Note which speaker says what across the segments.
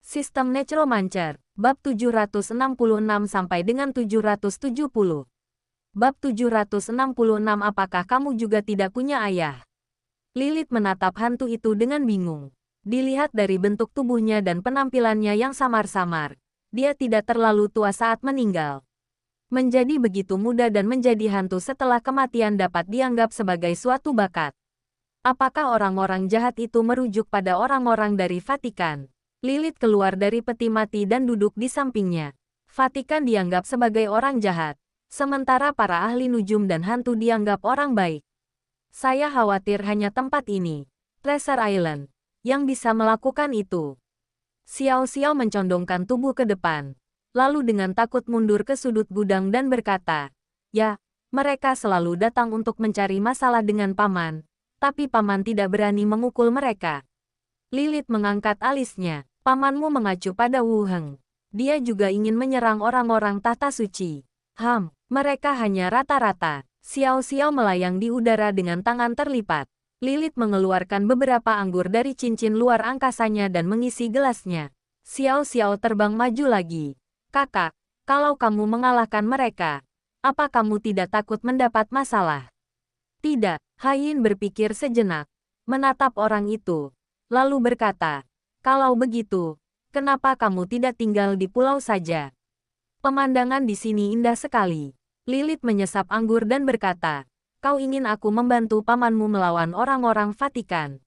Speaker 1: Sistem Necromancer, bab 766 sampai dengan 770. Bab 766. Apakah kamu juga tidak punya ayah? Lilith menatap hantu itu dengan bingung. Dilihat dari bentuk tubuhnya dan penampilannya yang samar-samar, dia tidak terlalu tua saat meninggal. Menjadi begitu muda dan menjadi hantu setelah kematian dapat dianggap sebagai suatu bakat. Apakah orang-orang jahat itu merujuk pada orang-orang dari Vatikan? Lilith keluar dari peti mati dan duduk di sampingnya. Vatikan dianggap sebagai orang jahat, sementara para ahli nujum dan hantu dianggap orang baik. Saya khawatir hanya tempat ini, Treasure Island, yang bisa melakukan itu. Xiao Xiao mencondongkan tubuh ke depan, lalu dengan takut mundur ke sudut gudang dan berkata, "Ya, mereka selalu datang untuk mencari masalah dengan paman, tapi paman tidak berani memukul mereka." Lilith mengangkat alisnya. Pamanmu mengacu pada Wu Heng. Dia juga ingin menyerang orang-orang tahta suci. Mereka hanya rata-rata. Xiao Xiao melayang di udara dengan tangan terlipat. Lilith mengeluarkan beberapa anggur dari cincin luar angkasanya dan mengisi gelasnya. Xiao Xiao terbang maju lagi. "Kakak, kalau kamu mengalahkan mereka, apa kamu tidak takut mendapat masalah?" "Tidak." Haiyin berpikir sejenak, menatap orang itu, lalu berkata, "Kalau begitu, kenapa kamu tidak tinggal di pulau saja? Pemandangan di sini indah sekali." Lilith menyesap anggur dan berkata, "Kau ingin aku membantu pamanmu melawan orang-orang Vatikan?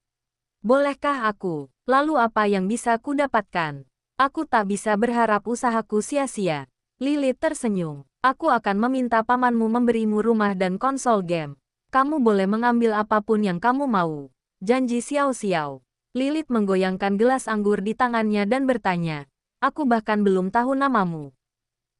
Speaker 1: Bolehkah aku? Lalu apa yang bisa kudapatkan? Aku tak bisa berharap usahaku sia-sia." Lilith tersenyum. "Aku akan meminta pamanmu memberimu rumah dan konsol game. Kamu boleh mengambil apapun yang kamu mau." Janji Xiao Xiao. Lilith menggoyangkan gelas anggur di tangannya dan bertanya, "Aku bahkan belum tahu namamu."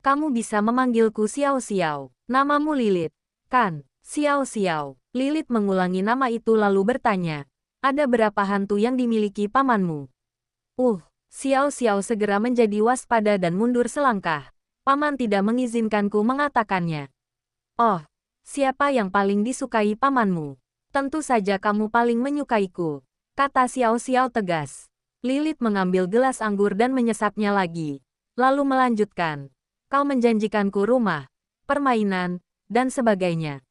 Speaker 1: "Kamu bisa memanggilku Xiao Xiao." "Namamu Lilith, kan?" "Xiao Xiao." Lilith mengulangi nama itu lalu bertanya, "Ada berapa hantu yang dimiliki pamanmu?" Xiao Xiao segera menjadi waspada dan mundur selangkah. "Paman tidak mengizinkanku mengatakannya." "Oh, siapa yang paling disukai pamanmu?" "Tentu saja kamu paling menyukaiku," kata Xiao Xiao tegas. Lilith mengambil gelas anggur dan menyesapnya lagi. Lalu melanjutkan, "Kau menjanjikanku rumah, permainan, dan sebagainya.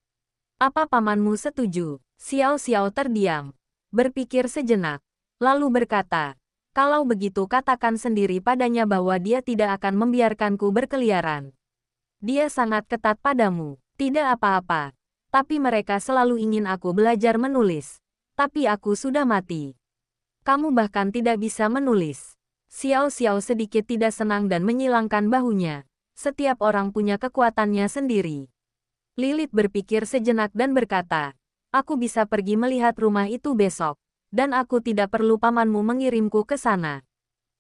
Speaker 1: Apa pamanmu setuju?" Xiao Xiao terdiam, berpikir sejenak, lalu berkata, "Kalau begitu katakan sendiri padanya bahwa dia tidak akan membiarkanku berkeliaran. Dia sangat ketat padamu." "Tidak apa-apa, tapi mereka selalu ingin aku belajar menulis. Tapi aku sudah mati. Kamu bahkan tidak bisa menulis." Xiao Xiao sedikit tidak senang dan menyilangkan bahunya. Setiap orang punya kekuatannya sendiri. Lilith berpikir sejenak dan berkata, "Aku bisa pergi melihat rumah itu besok, dan aku tidak perlu pamanmu mengirimku ke sana."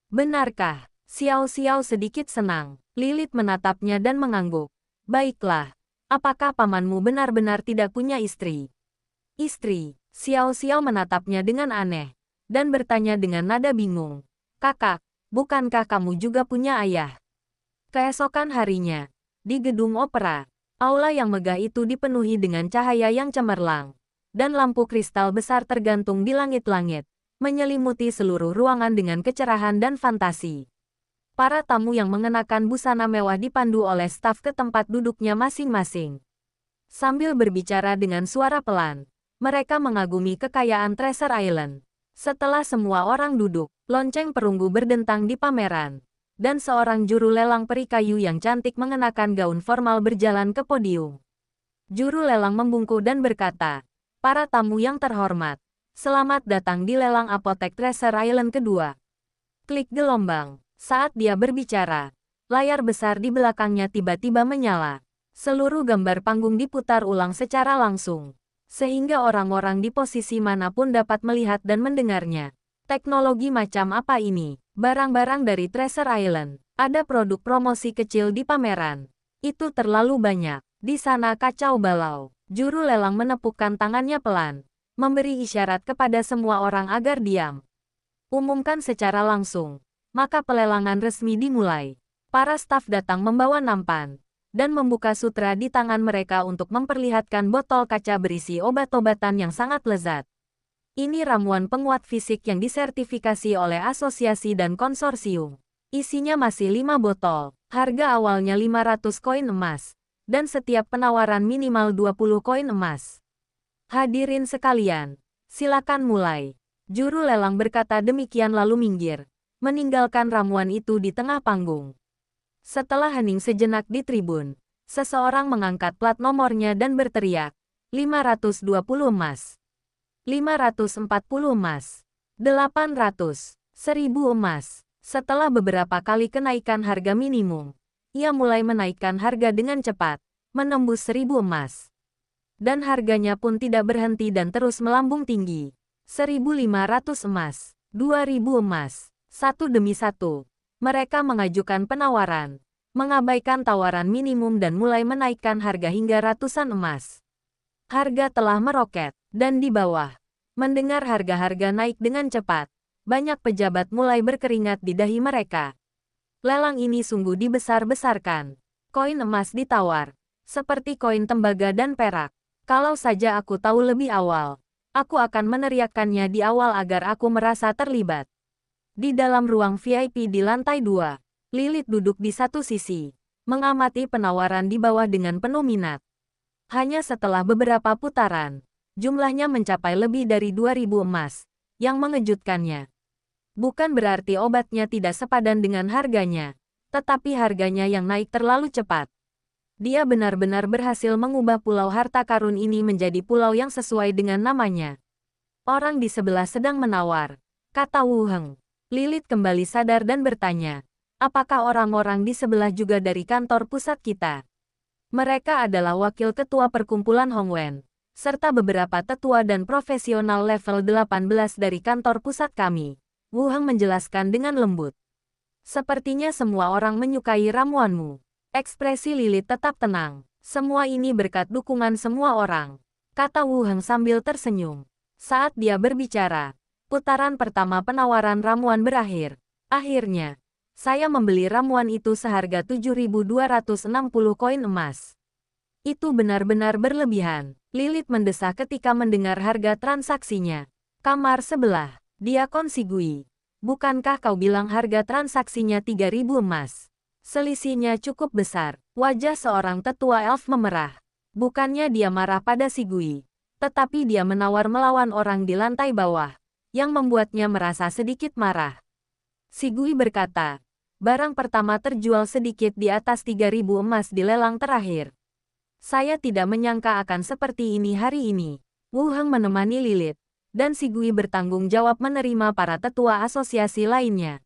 Speaker 1: "Benarkah?" Xiao Xiao sedikit senang. Lilith menatapnya dan mengangguk. "Baiklah, apakah pamanmu benar-benar tidak punya istri?" "Istri?" Xiao Xiao menatapnya dengan aneh, dan bertanya dengan nada bingung, "Kakak, bukankah kamu juga punya ayah?" Keesokan harinya, di gedung opera, aula yang megah itu dipenuhi dengan cahaya yang cemerlang, dan lampu kristal besar tergantung di langit-langit, menyelimuti seluruh ruangan dengan kecerahan dan fantasi. Para tamu yang mengenakan busana mewah dipandu oleh staf ke tempat duduknya masing-masing. Sambil berbicara dengan suara pelan, mereka mengagumi kekayaan Treasure Island. Setelah semua orang duduk, lonceng perunggu berdentang di pameran, dan seorang juru lelang peri kayu yang cantik mengenakan gaun formal berjalan ke podium. Juru lelang membungkuk dan berkata, "Para tamu yang terhormat, selamat datang di lelang apotek Treasure Island kedua." Klik gelombang. Saat dia berbicara, layar besar di belakangnya tiba-tiba menyala. Seluruh gambar panggung diputar ulang secara langsung, sehingga orang-orang di posisi manapun dapat melihat dan mendengarnya. Teknologi macam apa ini? Barang-barang dari Treasure Island. Ada produk promosi kecil di pameran. Itu terlalu banyak. Di sana kacau balau. Juru lelang menepukkan tangannya pelan, memberi isyarat kepada semua orang agar diam. "Umumkan secara langsung." Maka pelelangan resmi dimulai. Para staf datang membawa nampan, dan membuka sutra di tangan mereka untuk memperlihatkan botol kaca berisi obat-obatan yang sangat lezat. Ini ramuan penguat fisik yang disertifikasi oleh asosiasi dan konsorsium. Isinya masih 5 botol. Harga awalnya 500 koin emas. Dan setiap penawaran minimal 20 koin emas. Hadirin sekalian, silakan mulai. Juru lelang berkata demikian lalu minggir, meninggalkan ramuan itu di tengah panggung. Setelah hening sejenak di tribun, seseorang mengangkat plat nomornya dan berteriak, 520 emas. 540 emas, 800, 1000 emas. Setelah beberapa kali kenaikan harga minimum, ia mulai menaikkan harga dengan cepat, menembus 1000 emas. Dan harganya pun tidak berhenti dan terus melambung tinggi. 1500 emas, 2000 emas, satu demi satu. Mereka mengajukan penawaran, mengabaikan tawaran minimum dan mulai menaikkan harga hingga ratusan emas. Harga telah meroket, dan di bawah, mendengar harga-harga naik dengan cepat, banyak pejabat mulai berkeringat di dahi mereka. Lelang ini sungguh dibesar-besarkan. Koin emas ditawar, seperti koin tembaga dan perak. Kalau saja aku tahu lebih awal, aku akan meneriakkannya di awal agar aku merasa terlibat. Di dalam ruang VIP di lantai 2, Lilith duduk di satu sisi, mengamati penawaran di bawah dengan penuh minat. Hanya setelah beberapa putaran, jumlahnya mencapai lebih dari 2000 emas, yang mengejutkannya. Bukan berarti obatnya tidak sepadan dengan harganya, tetapi harganya yang naik terlalu cepat. Dia benar-benar berhasil mengubah pulau harta karun ini menjadi pulau yang sesuai dengan namanya. Orang di sebelah sedang menawar, kata Wu Heng. Lilith kembali sadar dan bertanya, apakah orang-orang di sebelah juga dari kantor pusat kita? Mereka adalah wakil ketua perkumpulan Hongwen, serta beberapa tetua dan profesional level 18 dari kantor pusat kami. Wu Heng menjelaskan dengan lembut. Sepertinya semua orang menyukai ramuanmu. Ekspresi Lilith tetap tenang. Semua ini berkat dukungan semua orang, kata Wu Heng sambil tersenyum. Saat dia berbicara, putaran pertama penawaran ramuan berakhir. Akhirnya, saya membeli ramuan itu seharga 7.260 koin emas. Itu benar-benar berlebihan. Lilith mendesah ketika mendengar harga transaksinya. Kamar sebelah, Diakon Sigui. Bukankah kau bilang harga transaksinya 3.000 emas? Selisihnya cukup besar. Wajah seorang tetua elf memerah. Bukannya dia marah pada Sigui, tetapi dia menawar melawan orang di lantai bawah, yang membuatnya merasa sedikit marah. Sigui berkata, barang pertama terjual sedikit di atas 3.000 emas di lelang terakhir. Saya tidak menyangka akan seperti ini hari ini. Wu Heng menemani Lilith, dan Sigui bertanggung jawab menerima para tetua asosiasi lainnya.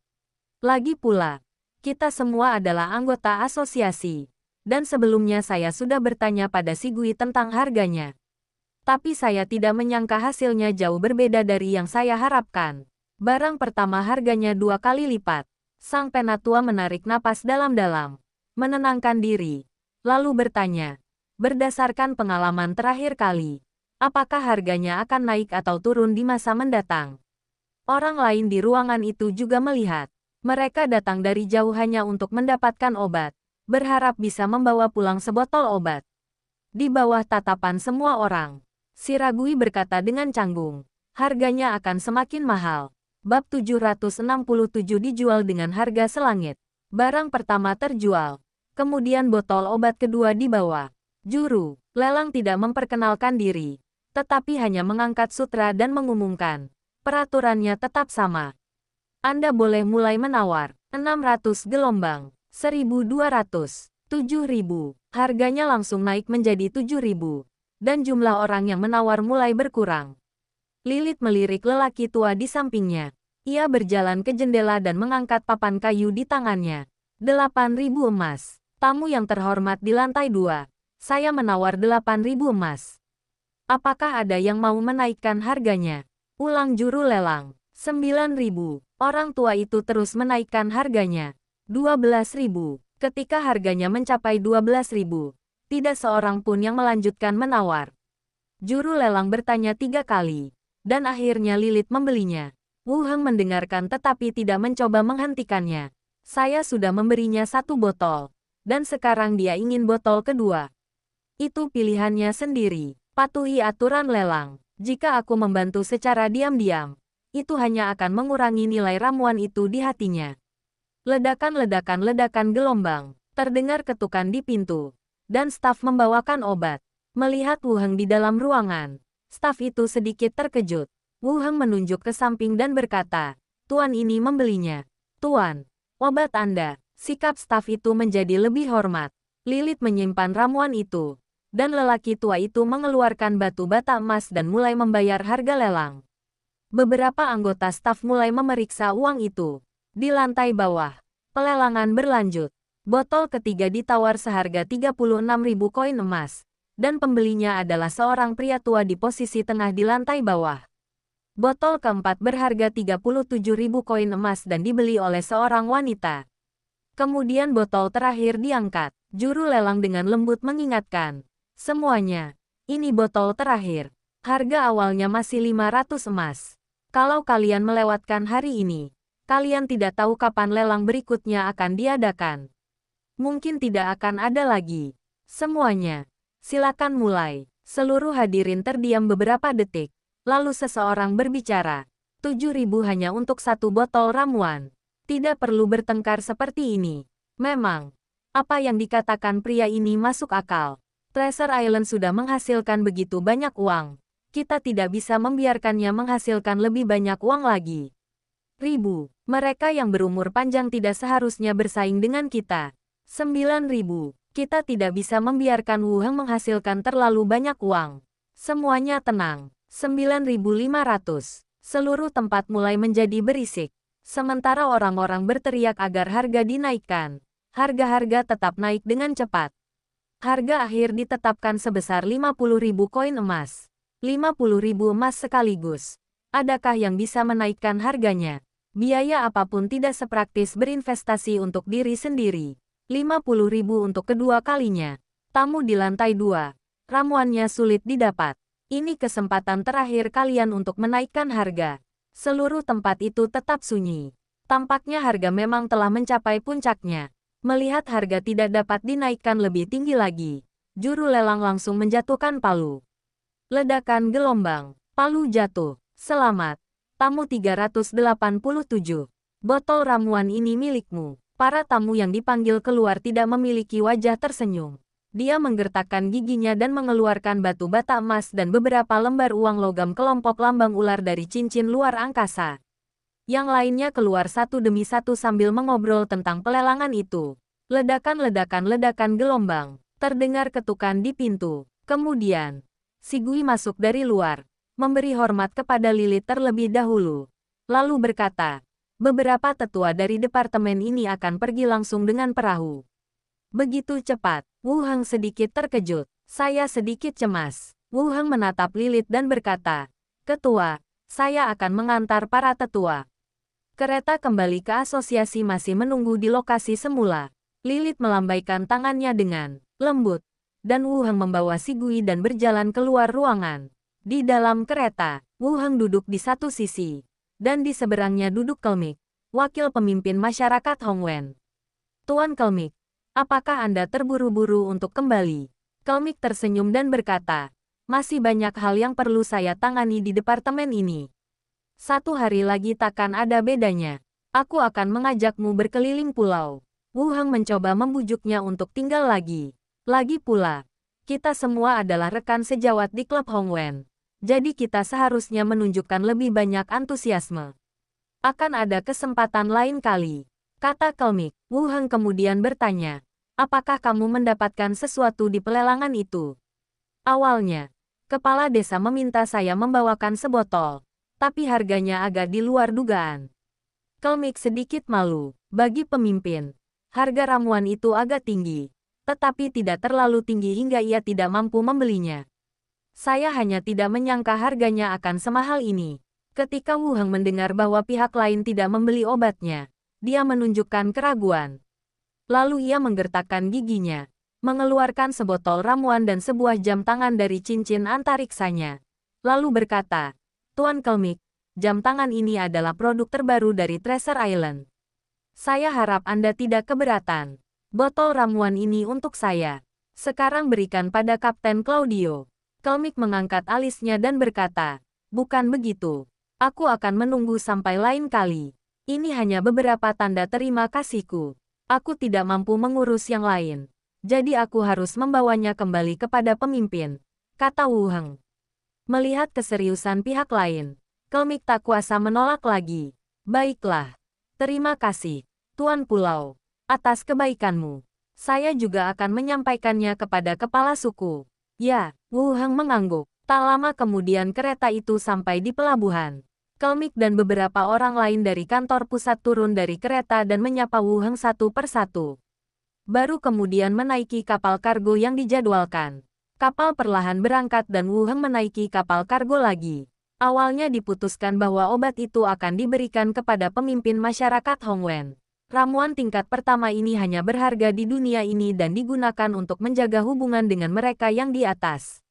Speaker 1: Lagi pula, kita semua adalah anggota asosiasi, dan sebelumnya saya sudah bertanya pada Sigui tentang harganya. Tapi saya tidak menyangka hasilnya jauh berbeda dari yang saya harapkan. Barang pertama harganya 2 kali lipat. Sang penatua menarik napas dalam-dalam, menenangkan diri, lalu bertanya, berdasarkan pengalaman terakhir kali, apakah harganya akan naik atau turun di masa mendatang? Orang lain di ruangan itu juga melihat. Mereka datang dari jauh hanya untuk mendapatkan obat, berharap bisa membawa pulang sebotol obat. Di bawah tatapan semua orang, Shiragui berkata dengan canggung, harganya akan semakin mahal. Bab 767 dijual dengan harga selangit. Barang pertama terjual, kemudian botol obat kedua dibawa. Juru lelang tidak memperkenalkan diri, tetapi hanya mengangkat sutra dan mengumumkan, peraturannya tetap sama. Anda boleh mulai menawar, 600 gelombang, 1.200, 7.000. Harganya langsung naik menjadi 7.000, dan jumlah orang yang menawar mulai berkurang. Lilith melirik lelaki tua di sampingnya. Ia berjalan ke jendela dan mengangkat papan kayu di tangannya. 8.000 emas. Tamu yang terhormat di lantai 2. Saya menawar 8.000 emas. Apakah ada yang mau menaikkan harganya? Ulang juru lelang. 9.000. Orang tua itu terus menaikkan harganya. 12.000. Ketika harganya mencapai 12.000, tidak seorang pun yang melanjutkan menawar. Juru lelang bertanya 3 kali. Dan akhirnya Lilith membelinya. Wu Heng mendengarkan tetapi tidak mencoba menghentikannya. Saya sudah memberinya 1 botol. Dan sekarang dia ingin botol kedua. Itu pilihannya sendiri. Patuhi aturan lelang. Jika aku membantu secara diam-diam, itu hanya akan mengurangi nilai ramuan itu di hatinya. Ledakan gelombang. Terdengar ketukan di pintu. Dan staf membawakan obat. Melihat Wu Heng di dalam ruangan, staf itu sedikit terkejut. Wu Heng menunjuk ke samping dan berkata, "Tuan ini membelinya." "Tuan, obat Anda." Sikap staf itu menjadi lebih hormat. Lilith menyimpan ramuan itu. Dan lelaki tua itu mengeluarkan batu bata emas dan mulai membayar harga lelang. Beberapa anggota staf mulai memeriksa uang itu. Di lantai bawah, pelelangan berlanjut. Botol ketiga ditawar seharga 36.000 koin emas, dan pembelinya adalah seorang pria tua di posisi tengah di lantai bawah. Botol keempat berharga 37.000 koin emas dan dibeli oleh seorang wanita. Kemudian botol terakhir diangkat. Juru lelang dengan lembut mengingatkan, "Semuanya, ini botol terakhir. Harga awalnya masih 500 emas. Kalau kalian melewatkan hari ini, kalian tidak tahu kapan lelang berikutnya akan diadakan. Mungkin tidak akan ada lagi. Semuanya, silakan mulai." Seluruh hadirin terdiam beberapa detik. Lalu seseorang berbicara, 7.000 hanya untuk satu botol ramuan. Tidak perlu bertengkar seperti ini. Memang, apa yang dikatakan pria ini masuk akal. Treasure Island sudah menghasilkan begitu banyak uang. Kita tidak bisa membiarkannya menghasilkan lebih banyak uang lagi. Mereka yang berumur panjang tidak seharusnya bersaing dengan kita. 9.000. Kita tidak bisa membiarkan Wu Heng menghasilkan terlalu banyak uang. Semuanya tenang. 9.500. Seluruh tempat mulai menjadi berisik. Sementara orang-orang berteriak agar harga dinaikkan. Harga-harga tetap naik dengan cepat. Harga akhir ditetapkan sebesar 50.000 koin emas. 50.000 emas sekaligus. Adakah yang bisa menaikkan harganya? Biaya apapun tidak sepraktis berinvestasi untuk diri sendiri. 50.000 untuk kedua kalinya. Tamu di lantai 2. Ramuannya sulit didapat. Ini kesempatan terakhir kalian untuk menaikkan harga. Seluruh tempat itu tetap sunyi. Tampaknya harga memang telah mencapai puncaknya. Melihat harga tidak dapat dinaikkan lebih tinggi lagi, juru lelang langsung menjatuhkan palu. Ledakan gelombang. Palu jatuh. Selamat. Tamu 387. Botol ramuan ini milikmu. Para tamu yang dipanggil keluar tidak memiliki wajah tersenyum. Dia menggertakkan giginya dan mengeluarkan batu bata emas dan beberapa lembar uang logam kelompok lambang ular dari cincin luar angkasa. Yang lainnya keluar satu demi satu sambil mengobrol tentang pelelangan itu. Ledakan gelombang. Terdengar ketukan di pintu. Kemudian, si Gui masuk dari luar, memberi hormat kepada Lilith terlebih dahulu. Lalu berkata, "Beberapa tetua dari departemen ini akan pergi langsung dengan perahu." Begitu cepat, Wu Heng sedikit terkejut. Saya sedikit cemas. Wu Heng menatap Lilith dan berkata, "Ketua, saya akan mengantar para tetua." Kereta kembali ke asosiasi masih menunggu di lokasi semula. Lilith melambaikan tangannya dengan lembut, dan Wu Heng membawa si Gui dan berjalan keluar ruangan. Di dalam kereta, Wu Heng duduk di satu sisi. Dan di seberangnya duduk Kelmik, wakil pemimpin masyarakat Hongwen. "Tuan Kelmik, apakah Anda terburu-buru untuk kembali?" Kelmik tersenyum dan berkata, "Masih banyak hal yang perlu saya tangani di departemen ini. 1 hari lagi takkan ada bedanya. Aku akan mengajakmu berkeliling pulau." Wu Heng mencoba membujuknya untuk tinggal lagi. Lagi pula, kita semua adalah rekan sejawat di klub Hongwen. Jadi kita seharusnya menunjukkan lebih banyak antusiasme. "Akan ada kesempatan lain kali," kata Kelmik. Wu Heng kemudian bertanya, "Apakah kamu mendapatkan sesuatu di pelelangan itu?" "Awalnya, kepala desa meminta saya membawakan sebotol, tapi harganya agak di luar dugaan." Kelmik sedikit malu. Bagi pemimpin, harga ramuan itu agak tinggi, tetapi tidak terlalu tinggi hingga ia tidak mampu membelinya. "Saya hanya tidak menyangka harganya akan semahal ini." Ketika Wu Heng mendengar bahwa pihak lain tidak membeli obatnya, dia menunjukkan keraguan. Lalu ia menggertakkan giginya, mengeluarkan sebotol ramuan dan sebuah jam tangan dari cincin antariksanya. Lalu berkata, "Tuan Kelmik, jam tangan ini adalah produk terbaru dari Treasure Island. Saya harap Anda tidak keberatan. Botol ramuan ini untuk saya. Sekarang berikan pada Kapten Claudio." Kelmik mengangkat alisnya dan berkata, bukan begitu. Aku akan menunggu sampai lain kali. Ini hanya beberapa tanda terima kasihku. Aku tidak mampu mengurus yang lain. Jadi aku harus membawanya kembali kepada pemimpin, kata Wu Heng. Melihat keseriusan pihak lain, Kelmik tak kuasa menolak lagi. Baiklah. Terima kasih, Tuan Pulau, atas kebaikanmu. Saya juga akan menyampaikannya kepada kepala suku. Ya, Wu Heng mengangguk. Tak lama kemudian kereta itu sampai di pelabuhan. Kelmik dan beberapa orang lain dari kantor pusat turun dari kereta dan menyapa Wu Heng satu persatu. Baru kemudian menaiki kapal kargo yang dijadwalkan. Kapal perlahan berangkat dan Wu Heng menaiki kapal kargo lagi. Awalnya diputuskan bahwa obat itu akan diberikan kepada pemimpin masyarakat Hongwen. Ramuan tingkat pertama ini hanya berharga di dunia ini dan digunakan untuk menjaga hubungan dengan mereka yang di atas.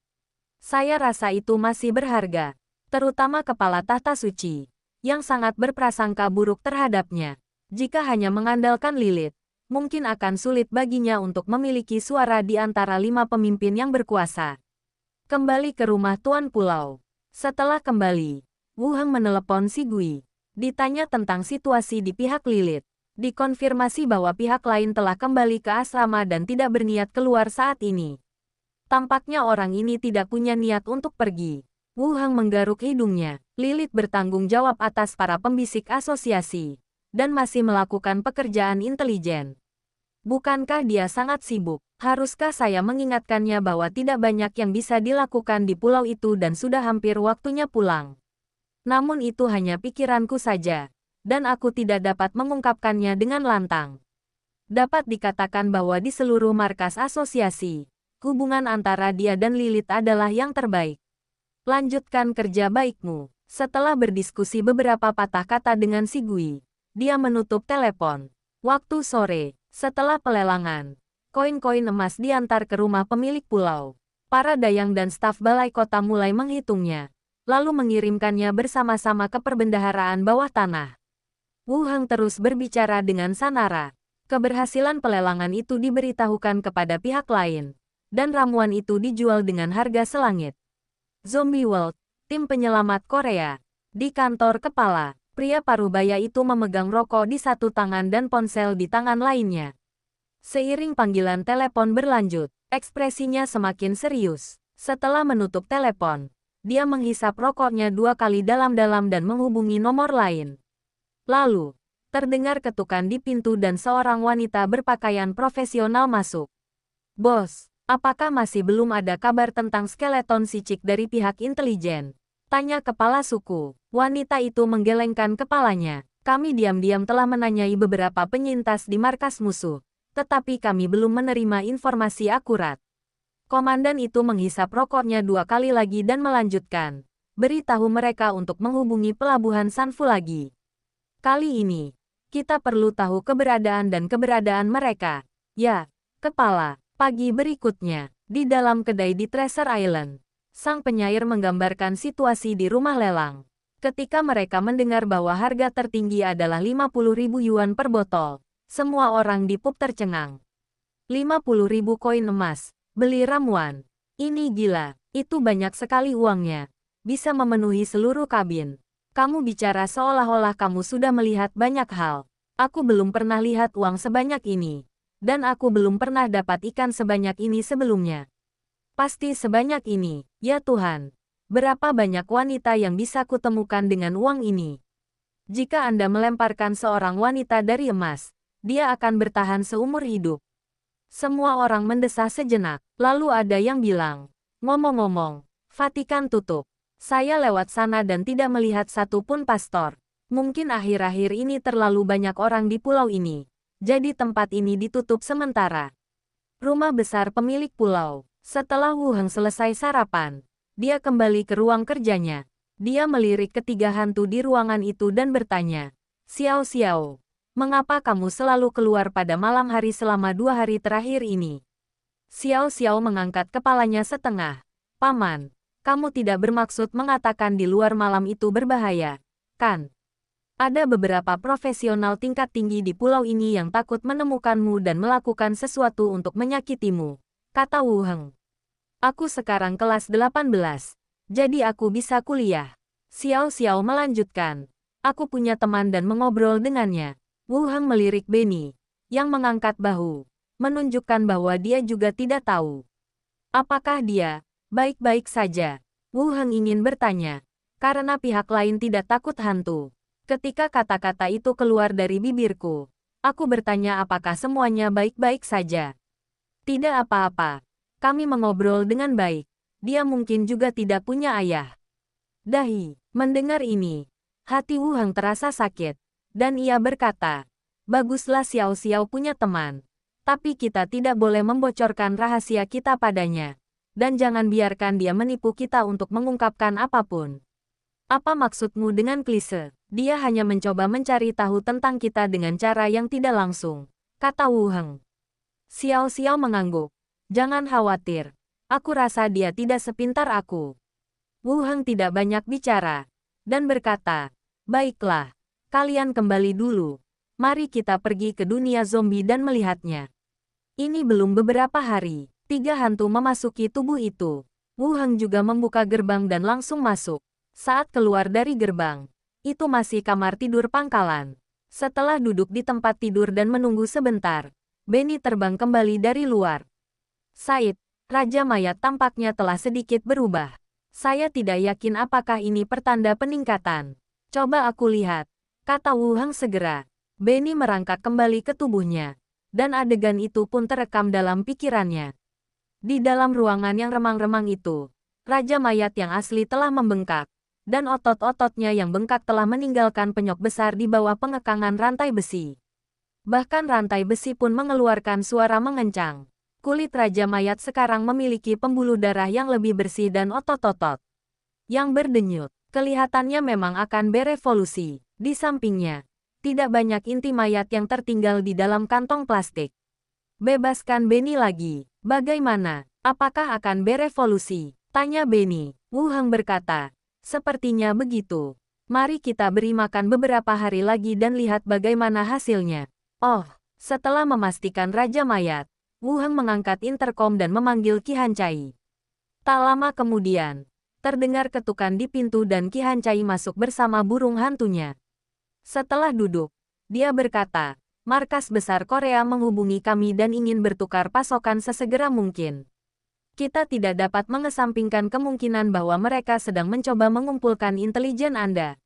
Speaker 1: Saya rasa itu masih berharga. Terutama kepala tahta suci, yang sangat berprasangka buruk terhadapnya. Jika hanya mengandalkan Lilith, mungkin akan sulit baginya untuk memiliki suara di antara 5 pemimpin yang berkuasa. Kembali ke rumah Tuan Pulau. Setelah kembali, Wu Heng menelepon Si Gui. Ditanya tentang situasi di pihak Lilith. Dikonfirmasi bahwa pihak lain telah kembali ke asrama dan tidak berniat keluar saat ini. Tampaknya orang ini tidak punya niat untuk pergi. Wu Heng menggaruk hidungnya. Lilith bertanggung jawab atas para pembisik asosiasi, dan masih melakukan pekerjaan intelijen. Bukankah dia sangat sibuk? Haruskah saya mengingatkannya bahwa tidak banyak yang bisa dilakukan di pulau itu dan sudah hampir waktunya pulang? Namun itu hanya pikiranku saja, dan aku tidak dapat mengungkapkannya dengan lantang. Dapat dikatakan bahwa di seluruh markas asosiasi, hubungan antara dia dan Lilith adalah yang terbaik. Lanjutkan kerja baikmu. Setelah berdiskusi beberapa patah kata dengan Si Gui, dia menutup telepon. Waktu sore, setelah pelelangan, koin-koin emas diantar ke rumah pemilik pulau. Para dayang dan staf balai kota mulai menghitungnya, lalu mengirimkannya bersama-sama ke perbendaharaan bawah tanah. Wu Heng terus berbicara dengan Sanara. Keberhasilan pelelangan itu diberitahukan kepada pihak lain, dan ramuan itu dijual dengan harga selangit. Zombie World, tim penyelamat Korea. Di kantor kepala, pria parubaya itu memegang rokok di satu tangan dan ponsel di tangan lainnya. Seiring panggilan telepon berlanjut, ekspresinya semakin serius. Setelah menutup telepon, dia menghisap rokoknya 2 kali dalam-dalam dan menghubungi nomor lain. Lalu, terdengar ketukan di pintu dan seorang wanita berpakaian profesional masuk. Bos, apakah masih belum ada kabar tentang skeleton sicik dari pihak intelijen? Tanya kepala suku. Wanita itu menggelengkan kepalanya. Kami diam-diam telah menanyai beberapa penyintas di markas musuh, tetapi kami belum menerima informasi akurat. Komandan itu menghisap rokoknya 2 kali lagi dan melanjutkan. Beritahu mereka untuk menghubungi pelabuhan Sanfu lagi. Kali ini, kita perlu tahu keberadaan dan keberadaan mereka. Ya, kepala. Pagi berikutnya, di dalam kedai di Treasure Island, sang penyair menggambarkan situasi di rumah lelang. Ketika mereka mendengar bahwa harga tertinggi adalah 50.000 yuan per botol, semua orang di pub tercengang. 50.000 koin emas, beli ramuan. Ini gila, itu banyak sekali uangnya. Bisa memenuhi seluruh kabin. Kamu bicara seolah-olah kamu sudah melihat banyak hal. Aku belum pernah lihat uang sebanyak ini. Dan aku belum pernah dapat ikan sebanyak ini sebelumnya. Pasti sebanyak ini, ya Tuhan. Berapa banyak wanita yang bisa kutemukan dengan uang ini? Jika Anda melemparkan seorang wanita dari emas, dia akan bertahan seumur hidup. Semua orang mendesah sejenak, lalu ada yang bilang, ngomong-ngomong, Vatikan tutup. Saya lewat sana dan tidak melihat satupun pastor. Mungkin akhir-akhir ini terlalu banyak orang di pulau ini. Jadi tempat ini ditutup sementara. Rumah besar pemilik pulau. Setelah Wu Heng selesai sarapan, dia kembali ke ruang kerjanya. Dia melirik ketiga hantu di ruangan itu dan bertanya, Xiao Xiao, mengapa kamu selalu keluar pada malam hari selama 2 hari terakhir ini? Xiao Xiao mengangkat kepalanya setengah. Paman, kamu tidak bermaksud mengatakan di luar malam itu berbahaya, kan? Ada beberapa profesional tingkat tinggi di pulau ini yang takut menemukanmu dan melakukan sesuatu untuk menyakitimu, kata Wu Heng. Aku sekarang kelas 18. Jadi aku bisa kuliah. Xiao Xiao melanjutkan. Aku punya teman dan mengobrol dengannya. Wu Heng melirik Benny, yang mengangkat bahu, menunjukkan bahwa dia juga tidak tahu. Apakah dia baik-baik saja? Wu Heng ingin bertanya, karena pihak lain tidak takut hantu. Ketika kata-kata itu keluar dari bibirku, aku bertanya apakah semuanya baik-baik saja. Tidak apa-apa. Kami mengobrol dengan baik. Dia mungkin juga tidak punya ayah. Dahi, mendengar ini, hati Wu Heng terasa sakit, dan ia berkata, baguslah Xiao Xiao punya teman. Tapi kita tidak boleh membocorkan rahasia kita padanya. Dan jangan biarkan dia menipu kita untuk mengungkapkan apapun. Apa maksudmu dengan klise? Dia hanya mencoba mencari tahu tentang kita dengan cara yang tidak langsung, kata Wu Heng. Xiao Xiao mengangguk. Jangan khawatir. Aku rasa dia tidak sepintar aku. Wu Heng tidak banyak bicara, dan berkata, baiklah, kalian kembali dulu. Mari kita pergi ke dunia zombie dan melihatnya. Ini belum beberapa hari, 3 hantu memasuki tubuh itu. Wu Heng juga membuka gerbang dan langsung masuk. Saat keluar dari gerbang, itu masih kamar tidur pangkalan. Setelah duduk di tempat tidur dan menunggu sebentar, Benny terbang kembali dari luar. Said, Raja Mayat tampaknya telah sedikit berubah. Saya tidak yakin apakah ini pertanda peningkatan. Coba aku lihat, kata Wu Heng segera. Benny merangkak kembali ke tubuhnya, dan adegan itu pun terekam dalam pikirannya. Di dalam ruangan yang remang-remang itu, Raja Mayat yang asli telah membengkak, dan otot-ototnya yang bengkak telah meninggalkan penyok besar di bawah pengekangan rantai besi. Bahkan rantai besi pun mengeluarkan suara mengencang. Kulit Raja Mayat sekarang memiliki pembuluh darah yang lebih bersih dan otot-otot yang berdenyut. Kelihatannya memang akan berevolusi. Di sampingnya, tidak banyak inti mayat yang tertinggal di dalam kantong plastik. Bebaskan Benny lagi. Bagaimana? Apakah akan berevolusi? Tanya Benny. Wu Heng berkata, sepertinya begitu. Mari kita beri makan beberapa hari lagi dan lihat bagaimana hasilnya. Oh, setelah memastikan Raja Mayat, Wu Heng mengangkat interkom dan memanggil Qi Hancai. Tak lama kemudian, terdengar ketukan di pintu dan Qi Hancai masuk bersama burung hantunya. Setelah duduk, dia berkata, markas besar Korea menghubungi kami dan ingin bertukar pasokan sesegera mungkin. Kita tidak dapat mengesampingkan kemungkinan bahwa mereka sedang mencoba mengumpulkan intelijen Anda.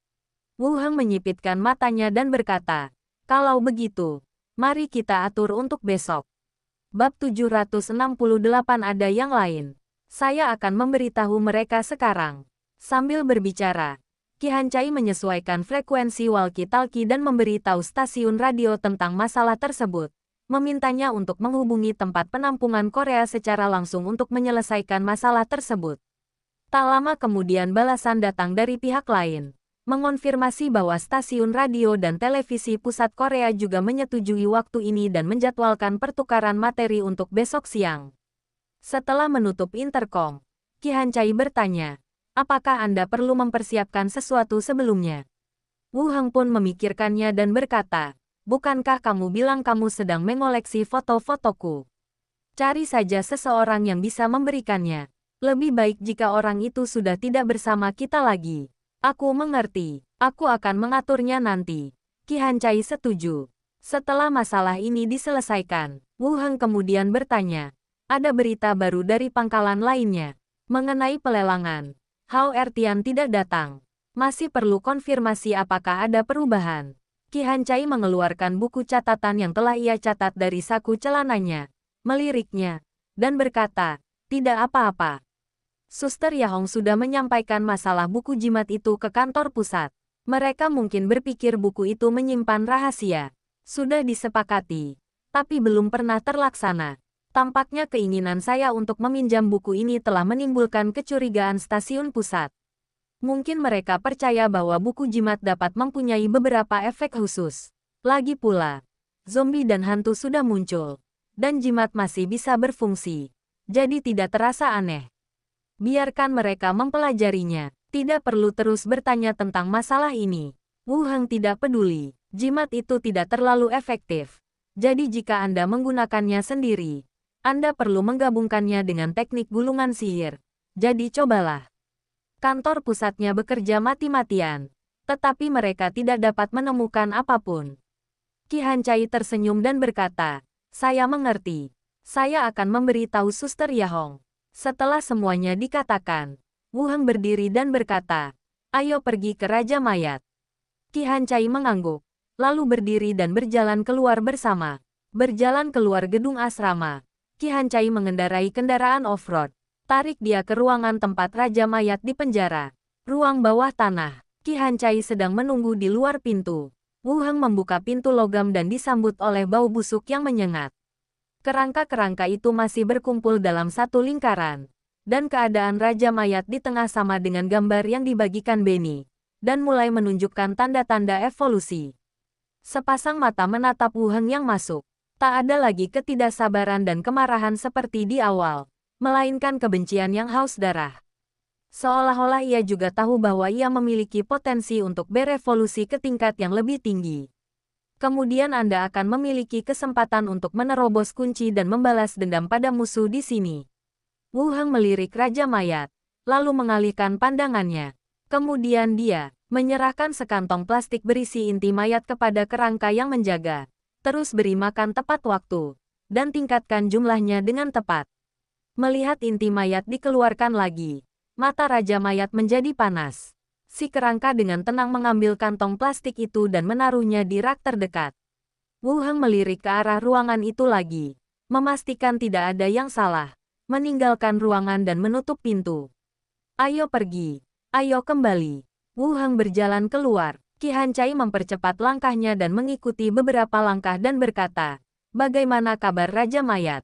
Speaker 1: Wu Heng menyipitkan matanya dan berkata, kalau begitu, mari kita atur untuk besok. Bab 768 ada yang lain. Saya akan memberitahu mereka sekarang. Sambil berbicara, Qi Hancai menyesuaikan frekuensi walkie-talkie dan memberitahu stasiun radio tentang masalah tersebut, memintanya untuk menghubungi tempat penampungan Korea secara langsung untuk menyelesaikan masalah tersebut. Tak lama kemudian balasan datang dari pihak lain, mengonfirmasi bahwa stasiun radio dan televisi pusat Korea juga menyetujui waktu ini dan menjadwalkan pertukaran materi untuk besok siang. Setelah menutup interkom, Qi Hancai bertanya, apakah Anda perlu mempersiapkan sesuatu sebelumnya? Wu Heng pun memikirkannya dan berkata, bukankah kamu bilang kamu sedang mengoleksi foto-fotoku? Cari saja seseorang yang bisa memberikannya. Lebih baik jika orang itu sudah tidak bersama kita lagi. Aku mengerti. Aku akan mengaturnya nanti. Qi Hancai setuju. Setelah masalah ini diselesaikan, Wu Heng kemudian bertanya, ada berita baru dari pangkalan lainnya mengenai pelelangan. Hao Ertian tidak datang. Masih perlu konfirmasi apakah ada perubahan. Qi Hancai mengeluarkan buku catatan yang telah ia catat dari saku celananya, meliriknya, dan berkata, tidak apa-apa. Suster Yahong sudah menyampaikan masalah buku jimat itu ke kantor pusat. Mereka mungkin berpikir buku itu menyimpan rahasia. Sudah disepakati, tapi belum pernah terlaksana. Tampaknya keinginan saya untuk meminjam buku ini telah menimbulkan kecurigaan stasiun pusat. Mungkin mereka percaya bahwa buku jimat dapat mempunyai beberapa efek khusus. Lagi pula, zombie dan hantu sudah muncul, dan jimat masih bisa berfungsi. Jadi tidak terasa aneh. Biarkan mereka mempelajarinya. Tidak perlu terus bertanya tentang masalah ini. Wu Heng tidak peduli. Jimat itu tidak terlalu efektif. Jadi jika Anda menggunakannya sendiri, Anda perlu menggabungkannya dengan teknik gulungan sihir. Jadi cobalah. Kantor pusatnya bekerja mati-matian, tetapi mereka tidak dapat menemukan apapun. Qi Hancai tersenyum dan berkata, "Saya mengerti. Saya akan memberitahu Suster Yahong." Setelah semuanya dikatakan, Wu Heng berdiri dan berkata, "Ayo pergi ke Raja Mayat." Qi Hancai mengangguk, lalu berdiri dan berjalan keluar bersama. Berjalan keluar gedung asrama, Qi Hancai mengendarai kendaraan off-road. Tarik dia ke ruangan tempat Raja Mayat di penjara. Ruang bawah tanah. Qi Hancai sedang menunggu di luar pintu. Wu Heng membuka pintu logam dan disambut oleh bau busuk yang menyengat. Kerangka-kerangka itu masih berkumpul dalam satu lingkaran. Dan keadaan Raja Mayat di tengah sama dengan gambar yang dibagikan Benny. Dan mulai menunjukkan tanda-tanda evolusi. Sepasang mata menatap Wu Heng yang masuk. Tak ada lagi ketidaksabaran dan kemarahan seperti di awal, melainkan kebencian yang haus darah. Seolah-olah ia juga tahu bahwa ia memiliki potensi untuk berevolusi ke tingkat yang lebih tinggi. Kemudian Anda akan memiliki kesempatan untuk menerobos kunci dan membalas dendam pada musuh di sini. Wu Heng melirik Raja Mayat, lalu mengalihkan pandangannya. Kemudian dia menyerahkan sekantong plastik berisi inti mayat kepada kerangka yang menjaga. Terus beri makan tepat waktu, dan tingkatkan jumlahnya dengan tepat. Melihat inti mayat dikeluarkan lagi, mata Raja Mayat menjadi panas. Si kerangka dengan tenang mengambil kantong plastik itu dan menaruhnya di rak terdekat. Wu Heng melirik ke arah ruangan itu lagi, memastikan tidak ada yang salah, meninggalkan ruangan dan menutup pintu. "Ayo pergi, ayo kembali." Wu Heng berjalan keluar. Qi Hancai mempercepat langkahnya dan mengikuti beberapa langkah dan berkata, "Bagaimana kabar Raja Mayat?"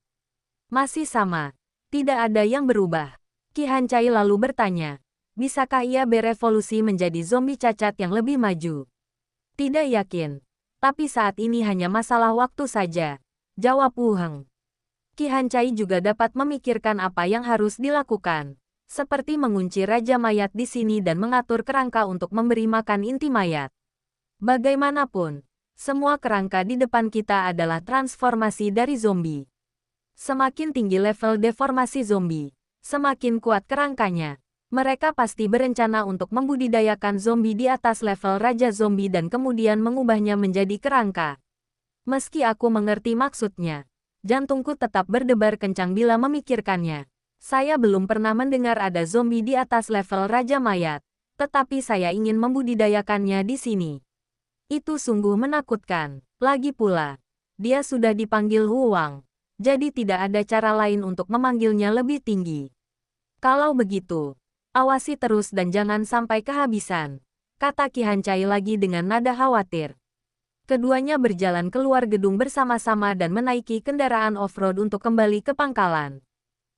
Speaker 1: "Masih sama. Tidak ada yang berubah." Qi Hancai lalu bertanya, "Bisakah ia berevolusi menjadi zombie cacat yang lebih maju?" "Tidak yakin. Tapi saat ini hanya masalah waktu saja," jawab Wu Heng. Qi Hancai juga dapat memikirkan apa yang harus dilakukan. Seperti mengunci Raja Mayat di sini dan mengatur kerangka untuk memberi makan inti mayat. Bagaimanapun, semua kerangka di depan kita adalah transformasi dari zombie. Semakin tinggi level deformasi zombie, semakin kuat kerangkanya. Mereka pasti berencana untuk membudidayakan zombie di atas level Raja Zombie dan kemudian mengubahnya menjadi kerangka. Meski aku mengerti maksudnya, jantungku tetap berdebar kencang bila memikirkannya. Saya belum pernah mendengar ada zombie di atas level Raja Mayat, tetapi saya ingin membudidayakannya di sini. Itu sungguh menakutkan. Lagi pula, dia sudah dipanggil Huang, jadi tidak ada cara lain untuk memanggilnya lebih tinggi. Kalau begitu, awasi terus dan jangan sampai kehabisan, kata Qi Hancai lagi dengan nada khawatir. Keduanya berjalan keluar gedung bersama-sama dan menaiki kendaraan off-road untuk kembali ke pangkalan.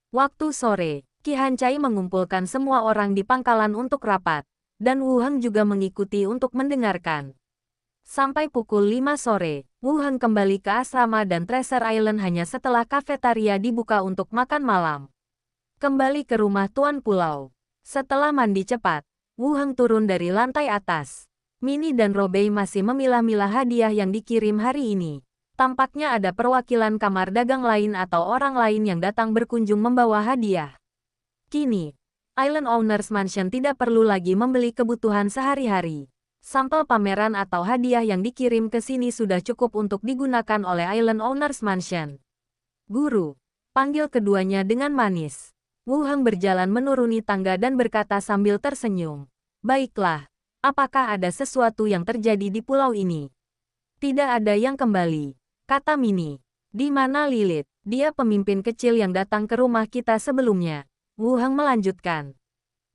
Speaker 1: Waktu sore, Qi Hancai mengumpulkan semua orang di pangkalan untuk rapat, dan Wu Heng juga mengikuti untuk mendengarkan. Sampai pukul 5 sore, Wu Heng kembali ke asrama dan Treasure Island hanya setelah kafetaria dibuka untuk makan malam. Kembali ke rumah Tuan Pulau. Setelah mandi cepat, Wu Heng turun dari lantai atas. Minnie dan Robey masih memilah-milah hadiah yang dikirim hari ini. Tampaknya ada perwakilan kamar dagang lain atau orang lain yang datang berkunjung membawa hadiah. Kini, Island Owners Mansion tidak perlu lagi membeli kebutuhan sehari-hari. Sampel pameran atau hadiah yang dikirim ke sini sudah cukup untuk digunakan oleh Island Owners Mansion. "Guru," panggil keduanya dengan manis. Wu Heng berjalan menuruni tangga dan berkata sambil tersenyum, "Baiklah, apakah ada sesuatu yang terjadi di pulau ini?" "Tidak ada yang kembali," kata Minnie. "Di mana Lilith? Dia pemimpin kecil yang datang ke rumah kita sebelumnya," Wu Heng melanjutkan.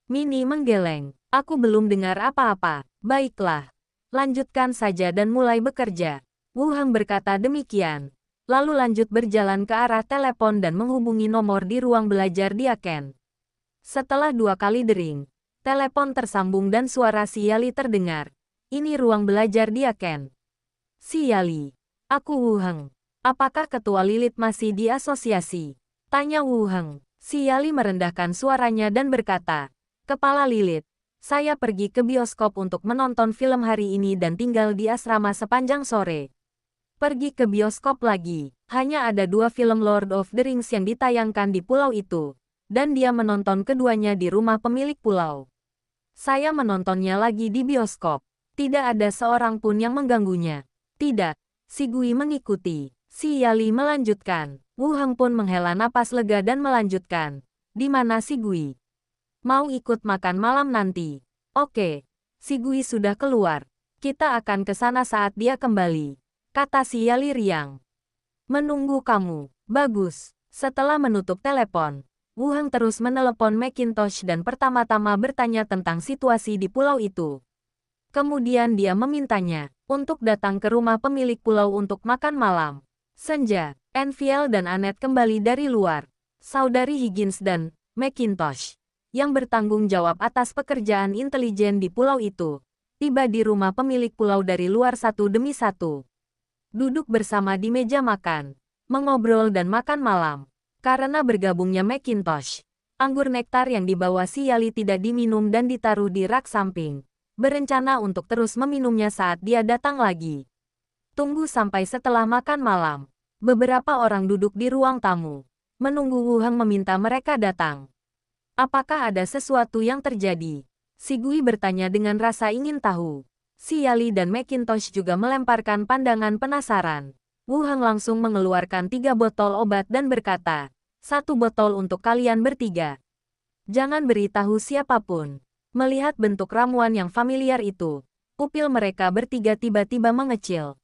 Speaker 1: Minnie menggeleng. "Aku belum dengar apa-apa." "Baiklah, lanjutkan saja dan mulai bekerja." Wu Heng berkata demikian, lalu lanjut berjalan ke arah telepon dan menghubungi nomor di ruang belajar Diaken. Setelah 2 kali dering, telepon tersambung dan suara si Yali terdengar. "Ini ruang belajar Diaken." "Si Yali. Aku Wu Heng. Apakah ketua Lilith masih di asosiasi?" tanya Wu Heng. Si Yali merendahkan suaranya dan berkata, "Kepala Lilith, saya pergi ke bioskop untuk menonton film hari ini dan tinggal di asrama sepanjang sore." Pergi ke bioskop lagi. Hanya ada 2 film Lord of the Rings yang ditayangkan di pulau itu. Dan dia menonton keduanya di rumah pemilik pulau. Saya menontonnya lagi di bioskop. Tidak ada seorang pun yang mengganggunya. Tidak. Si Gui mengikuti. Si Yali melanjutkan. Wu Heng pun menghela napas lega dan melanjutkan. Di mana si Gui? Mau ikut makan malam nanti? Oke. Si Gui sudah keluar. Kita akan ke sana saat dia kembali, kata si Yali riang. Menunggu kamu. Bagus. Setelah menutup telepon, Wu Heng terus menelepon Macintosh dan pertama-tama bertanya tentang situasi di pulau itu. Kemudian dia memintanya untuk datang ke rumah pemilik pulau untuk makan malam. Senja, Enfield dan Annette kembali dari luar. Saudari Higgins dan Macintosh, yang bertanggung jawab atas pekerjaan intelijen di pulau itu, tiba di rumah pemilik pulau dari luar satu demi satu. Duduk bersama di meja makan, mengobrol dan makan malam. Karena bergabungnya Macintosh, anggur nektar yang dibawa si Yali tidak diminum dan ditaruh di rak samping. Berencana untuk terus meminumnya saat dia datang lagi. Tunggu sampai setelah makan malam. Beberapa orang duduk di ruang tamu, menunggu Wu Heng meminta mereka datang. Apakah ada sesuatu yang terjadi? Si Gui bertanya dengan rasa ingin tahu. Si Yali dan Macintosh juga melemparkan pandangan penasaran. Wu Heng langsung mengeluarkan 3 botol obat dan berkata, 1 botol untuk kalian bertiga. Jangan beritahu siapapun. Melihat bentuk ramuan yang familiar itu, pupil mereka bertiga tiba-tiba mengecil.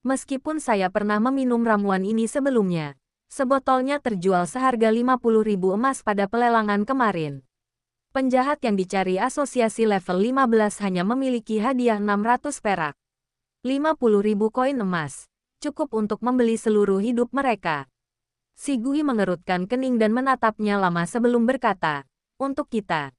Speaker 1: Meskipun saya pernah meminum ramuan ini sebelumnya, sebotolnya terjual seharga 50.000 emas pada pelelangan kemarin. Penjahat yang dicari asosiasi level 15 hanya memiliki hadiah 600 perak. 50.000 koin emas, cukup untuk membeli seluruh hidup mereka. Si Gui mengerutkan kening dan menatapnya lama sebelum berkata, untuk kita.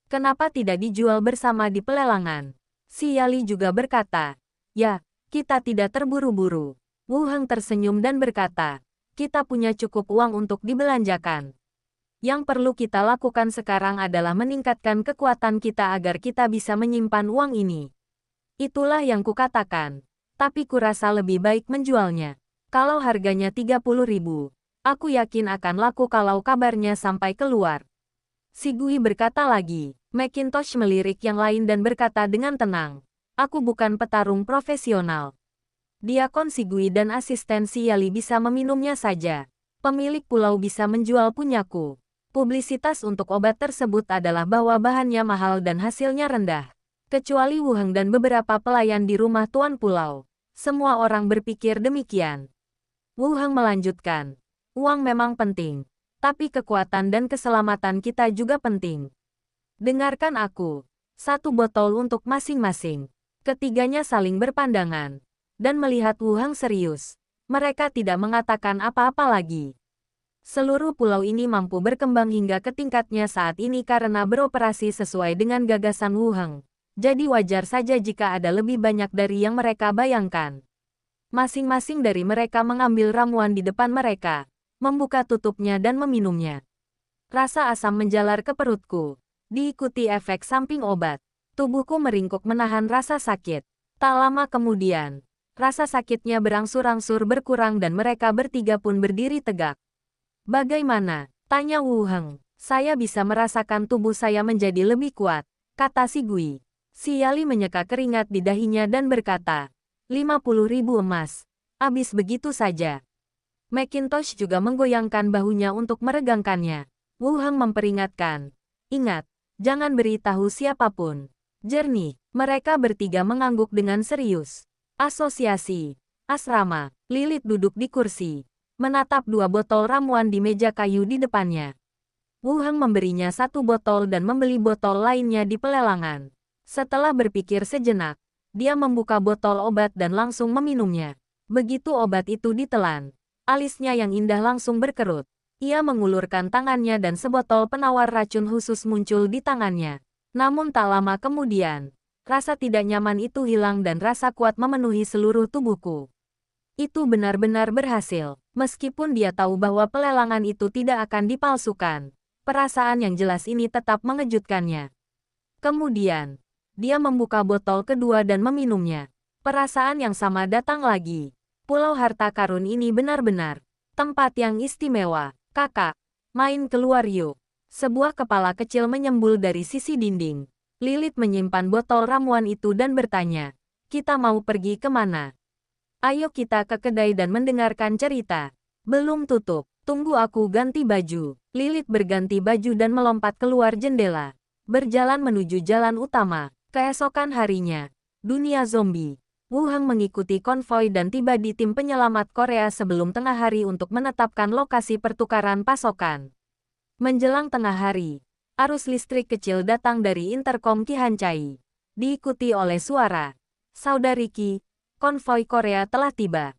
Speaker 1: Kenapa tidak dijual bersama di pelelangan? Si Yali juga berkata, ya, kita tidak terburu-buru. Wu Heng tersenyum dan berkata, kita punya cukup uang untuk dibelanjakan. Yang perlu kita lakukan sekarang adalah meningkatkan kekuatan kita agar kita bisa menyimpan uang ini. Itulah yang kukatakan. Tapi kurasa lebih baik menjualnya. Kalau harganya 30.000, aku yakin akan laku kalau kabarnya sampai keluar. Si Gui berkata lagi. Macintosh melirik yang lain dan berkata dengan tenang. Aku bukan petarung profesional. Diakon si Gui dan asisten si Yali bisa meminumnya saja. Pemilik pulau bisa menjual punyaku. Publisitas untuk obat tersebut adalah bahwa bahannya mahal dan hasilnya rendah. Kecuali Wu Heng dan beberapa pelayan di rumah tuan pulau. Semua orang berpikir demikian. Wu Heng melanjutkan. Uang memang penting. Tapi kekuatan dan keselamatan kita juga penting. Dengarkan aku. 1 botol untuk masing-masing. Ketiganya saling berpandangan. Dan melihat Wu Heng serius, mereka tidak mengatakan apa-apa lagi. Seluruh pulau ini mampu berkembang hingga ke tingkatnya saat ini karena beroperasi sesuai dengan gagasan Wu Heng. Jadi wajar saja jika ada lebih banyak dari yang mereka bayangkan. Masing-masing dari mereka mengambil ramuan di depan mereka, membuka tutupnya dan meminumnya. Rasa asam menjalar ke perutku, diikuti efek samping obat. Tubuhku meringkuk menahan rasa sakit. Tak lama kemudian, rasa sakitnya berangsur-angsur berkurang dan mereka bertiga pun berdiri tegak. Bagaimana? Tanya Wu Heng. Saya bisa merasakan tubuh saya menjadi lebih kuat, kata si Gui. Si Yali menyeka keringat di dahinya dan berkata, 50.000 emas. Habis begitu saja. Macintosh juga menggoyangkan bahunya untuk meregangkannya. Wu Heng memperingatkan. Ingat, jangan beritahu siapapun. Jernih, mereka bertiga mengangguk dengan serius. Asosiasi. Asrama. Lilith duduk di kursi, menatap 2 botol ramuan di meja kayu di depannya. Wu Heng memberinya 1 botol dan membeli botol lainnya di pelelangan. Setelah berpikir sejenak, dia membuka botol obat dan langsung meminumnya. Begitu obat itu ditelan, alisnya yang indah langsung berkerut. Ia mengulurkan tangannya dan sebotol penawar racun khusus muncul di tangannya. Namun tak lama kemudian, rasa tidak nyaman itu hilang dan rasa kuat memenuhi seluruh tubuhku. Itu benar-benar berhasil. Meskipun dia tahu bahwa pelelangan itu tidak akan dipalsukan, perasaan yang jelas ini tetap mengejutkannya. Kemudian, dia membuka botol kedua dan meminumnya. Perasaan yang sama datang lagi. Pulau harta karun ini benar-benar tempat yang istimewa. Kakak, main keluar yuk. Sebuah kepala kecil menyembul dari sisi dinding. Lilith menyimpan botol ramuan itu dan bertanya, kita mau pergi kemana? Ayo kita ke kedai dan mendengarkan cerita. Belum tutup, tunggu aku ganti baju. Lilith berganti baju dan melompat keluar jendela. Berjalan menuju jalan utama. Keesokan harinya, dunia zombie. Wu Heng mengikuti konvoi dan tiba di tim penyelamat Korea sebelum tengah hari untuk menetapkan lokasi pertukaran pasokan. Menjelang tengah hari, arus listrik kecil datang dari interkom Ki Hancai. Diikuti oleh suara, "Saudari Ki, konvoi Korea telah tiba.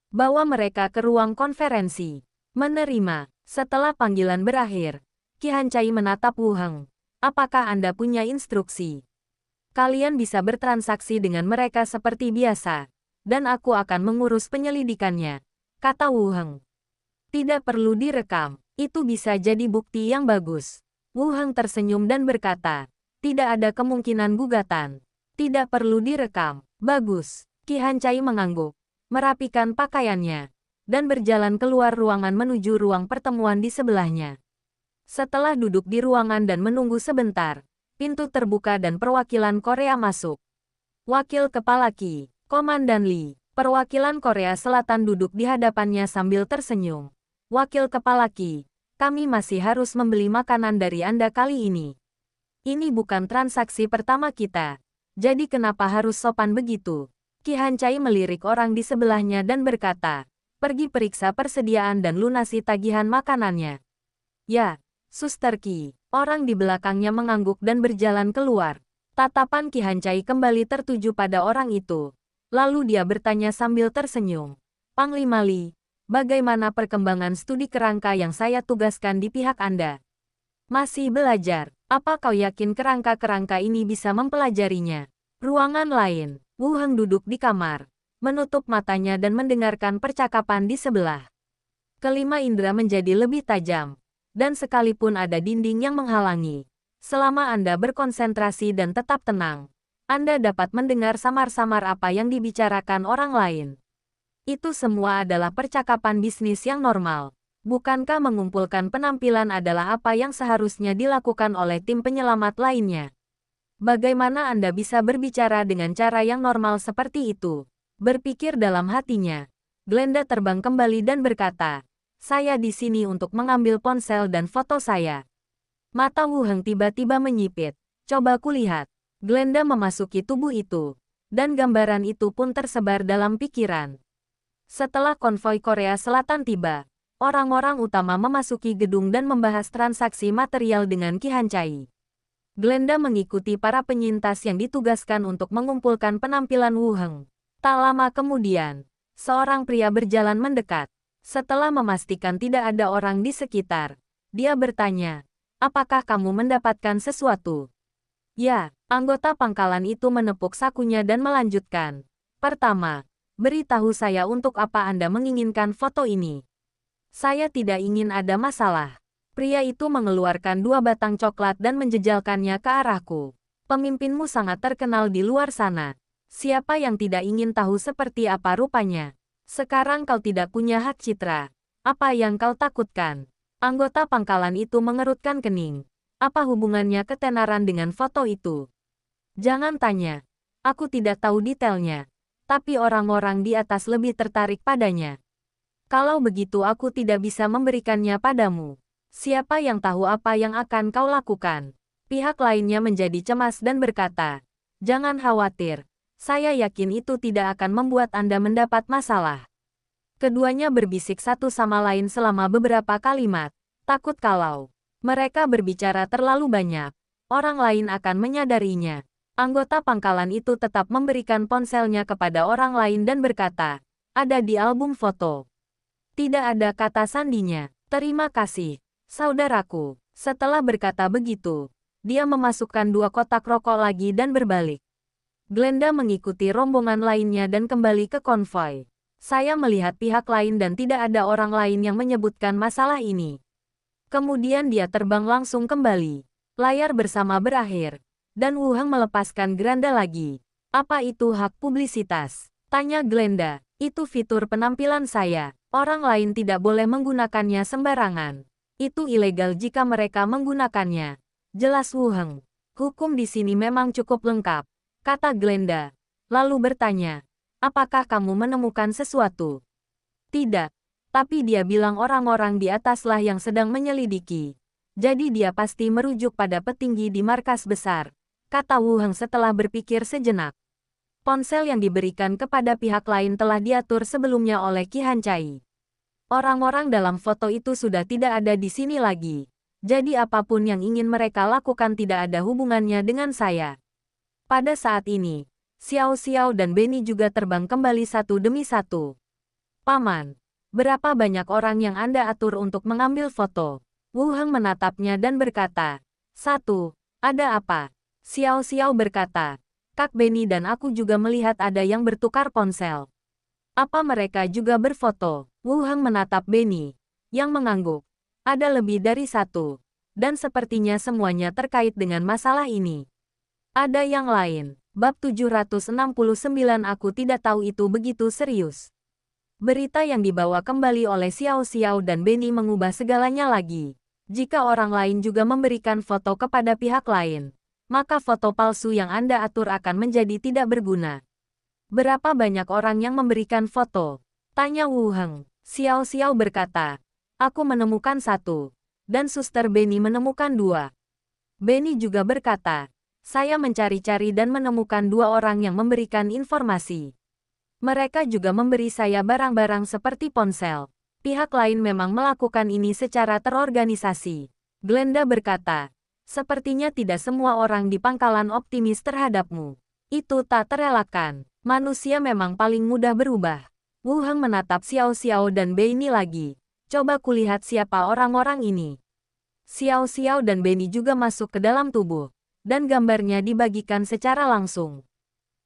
Speaker 1: Bawa mereka ke ruang konferensi." Menerima. Setelah panggilan berakhir, Ki Hancai menatap Wu Heng. "Apakah Anda punya instruksi? Kalian bisa bertransaksi dengan mereka seperti biasa, dan aku akan mengurus penyelidikannya," kata Wu Heng. "Tidak perlu direkam, itu bisa jadi bukti yang bagus." Wu Heng tersenyum dan berkata, "Tidak ada kemungkinan gugatan. Tidak perlu direkam." "Bagus." Ki Hancai mengangguk, merapikan pakaiannya, dan berjalan keluar ruangan menuju ruang pertemuan di sebelahnya. Setelah duduk di ruangan dan menunggu sebentar, pintu terbuka dan perwakilan Korea masuk. Wakil Kepala Ki, Komandan Lee, perwakilan Korea Selatan duduk di hadapannya sambil tersenyum. "Wakil Kepala Ki, kami masih harus membeli makanan dari Anda kali ini. Ini bukan transaksi pertama kita, jadi kenapa harus sopan begitu?" Ki Hancai melirik orang di sebelahnya dan berkata, "Pergi periksa persediaan dan lunasi tagihan makanannya." "Ya, Suster Ki." Orang di belakangnya mengangguk dan berjalan keluar. Tatapan Ki Hancai kembali tertuju pada orang itu. Lalu dia bertanya sambil tersenyum, "Panglima Lee, bagaimana perkembangan studi kerangka yang saya tugaskan di pihak Anda?" "Masih belajar. Apa kau yakin kerangka-kerangka ini bisa mempelajarinya?" Ruangan lain. Wu Heng duduk di kamar, menutup matanya dan mendengarkan percakapan di sebelah. Kelima indera menjadi lebih tajam. Dan sekalipun ada dinding yang menghalangi, selama Anda berkonsentrasi dan tetap tenang, Anda dapat mendengar samar-samar apa yang dibicarakan orang lain. Itu semua adalah percakapan bisnis yang normal. Bukankah mengumpulkan penampilan adalah apa yang seharusnya dilakukan oleh tim penyelamat lainnya? Bagaimana Anda bisa berbicara dengan cara yang normal seperti itu? Berpikir dalam hatinya, Glenda terbang kembali dan berkata, "Saya di sini untuk mengambil ponsel dan foto saya." Mata Wu Heng tiba-tiba menyipit. "Coba kulihat." Glenda memasuki tubuh itu, dan gambaran itu pun tersebar dalam pikiran. Setelah konvoi Korea Selatan tiba, orang-orang utama memasuki gedung dan membahas transaksi material dengan Ki Hancai. Glenda mengikuti para penyintas yang ditugaskan untuk mengumpulkan penampilan Wu Heng. Tak lama kemudian, seorang pria berjalan mendekat. Setelah memastikan tidak ada orang di sekitar, dia bertanya, "Apakah kamu mendapatkan sesuatu?" "Ya." Anggota pangkalan itu menepuk sakunya dan melanjutkan, "Pertama, beritahu saya untuk apa Anda menginginkan foto ini." "Saya tidak ingin ada masalah." Pria itu mengeluarkan 2 batang coklat dan menjejalkannya ke arahku. "Pemimpinmu sangat terkenal di luar sana. Siapa yang tidak ingin tahu seperti apa rupanya? Sekarang kau tidak punya hak citra. Apa yang kau takutkan?" Anggota pangkalan itu mengerutkan kening. Apa hubungannya ketenaran dengan foto itu? "Jangan tanya. Aku tidak tahu detailnya. Tapi orang-orang di atas lebih tertarik padanya. Kalau begitu aku tidak bisa memberikannya padamu. Siapa yang tahu apa yang akan kau lakukan?" Pihak lainnya menjadi cemas dan berkata, "Jangan khawatir. Saya yakin itu tidak akan membuat Anda mendapat masalah." Keduanya berbisik satu sama lain selama beberapa kalimat. Takut kalau mereka berbicara terlalu banyak, orang lain akan menyadarinya. Anggota pangkalan itu tetap memberikan ponselnya kepada orang lain dan berkata, "Ada di album foto." Tidak ada kata sandinya. "Terima kasih, saudaraku." Setelah berkata begitu, dia memasukkan 2 kotak rokok lagi dan berbalik. Glenda mengikuti rombongan lainnya dan kembali ke konvoi. "Saya melihat pihak lain dan tidak ada orang lain yang menyebutkan masalah ini." Kemudian dia terbang langsung kembali. Layar bersama berakhir, dan Wu Heng melepaskan geranda lagi. "Apa itu hak publisitas?" tanya Glenda. Itu fitur penampilan saya. Orang lain tidak boleh menggunakannya sembarangan. Itu ilegal jika mereka menggunakannya. Jelas Wu Heng. Hukum di sini memang cukup lengkap, kata Glenda. Lalu bertanya, apakah kamu menemukan sesuatu? Tidak. Tapi dia bilang orang-orang di ataslah yang sedang menyelidiki. Jadi dia pasti merujuk pada petinggi di markas besar, kata Wu Heng setelah berpikir sejenak. Ponsel yang diberikan kepada pihak lain telah diatur sebelumnya oleh Qi Hancai. Orang-orang dalam foto itu sudah tidak ada di sini lagi. Jadi apapun yang ingin mereka lakukan tidak ada hubungannya dengan saya. Pada saat ini, Xiao Xiao dan Benny juga terbang kembali satu demi satu. Paman, berapa banyak orang yang Anda atur untuk mengambil foto? Wu Heng menatapnya dan berkata, 1. Ada apa? Xiao Xiao berkata, Kak Benny dan aku juga melihat ada yang bertukar ponsel. Apa mereka juga berfoto? Wu Heng menatap Benny, yang mengangguk. Ada lebih dari 1. Dan sepertinya semuanya terkait dengan masalah ini. Ada yang lain. Bab 769 aku tidak tahu itu begitu serius. Berita yang dibawa kembali oleh Xiao Xiao dan Benny mengubah segalanya lagi. Jika orang lain juga memberikan foto kepada pihak lain, maka foto palsu yang Anda atur akan menjadi tidak berguna. Berapa banyak orang yang memberikan foto? Tanya Wu Heng. Xiao Xiao berkata, aku menemukan 1. Dan Suster Benny menemukan 2. Benny juga berkata, saya mencari-cari dan menemukan 2 orang yang memberikan informasi. Mereka juga memberi saya barang-barang seperti ponsel. Pihak lain memang melakukan ini secara terorganisasi. Glenda berkata, sepertinya tidak semua orang di pangkalan optimis terhadapmu. Itu tak terelakkan. Manusia memang paling mudah berubah. Wu Heng menatap Xiao Xiao dan Benny lagi. Coba kulihat siapa orang-orang ini. Xiao Xiao dan Benny juga masuk ke dalam tubuh. Dan gambarnya dibagikan secara langsung.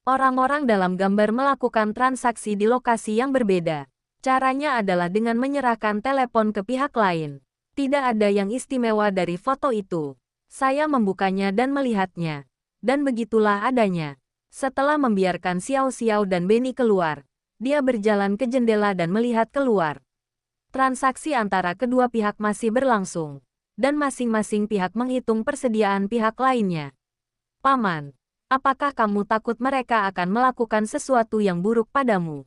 Speaker 1: Orang-orang dalam gambar melakukan transaksi di lokasi yang berbeda. Caranya adalah dengan menyerahkan telepon ke pihak lain. Tidak ada yang istimewa dari foto itu. Saya membukanya dan melihatnya. Dan begitulah adanya. Setelah membiarkan Xiao Xiao dan Benny keluar, dia berjalan ke jendela dan melihat keluar. Transaksi antara kedua pihak masih berlangsung. Dan masing-masing pihak menghitung persediaan pihak lainnya. Paman. Apakah kamu takut mereka akan melakukan sesuatu yang buruk padamu?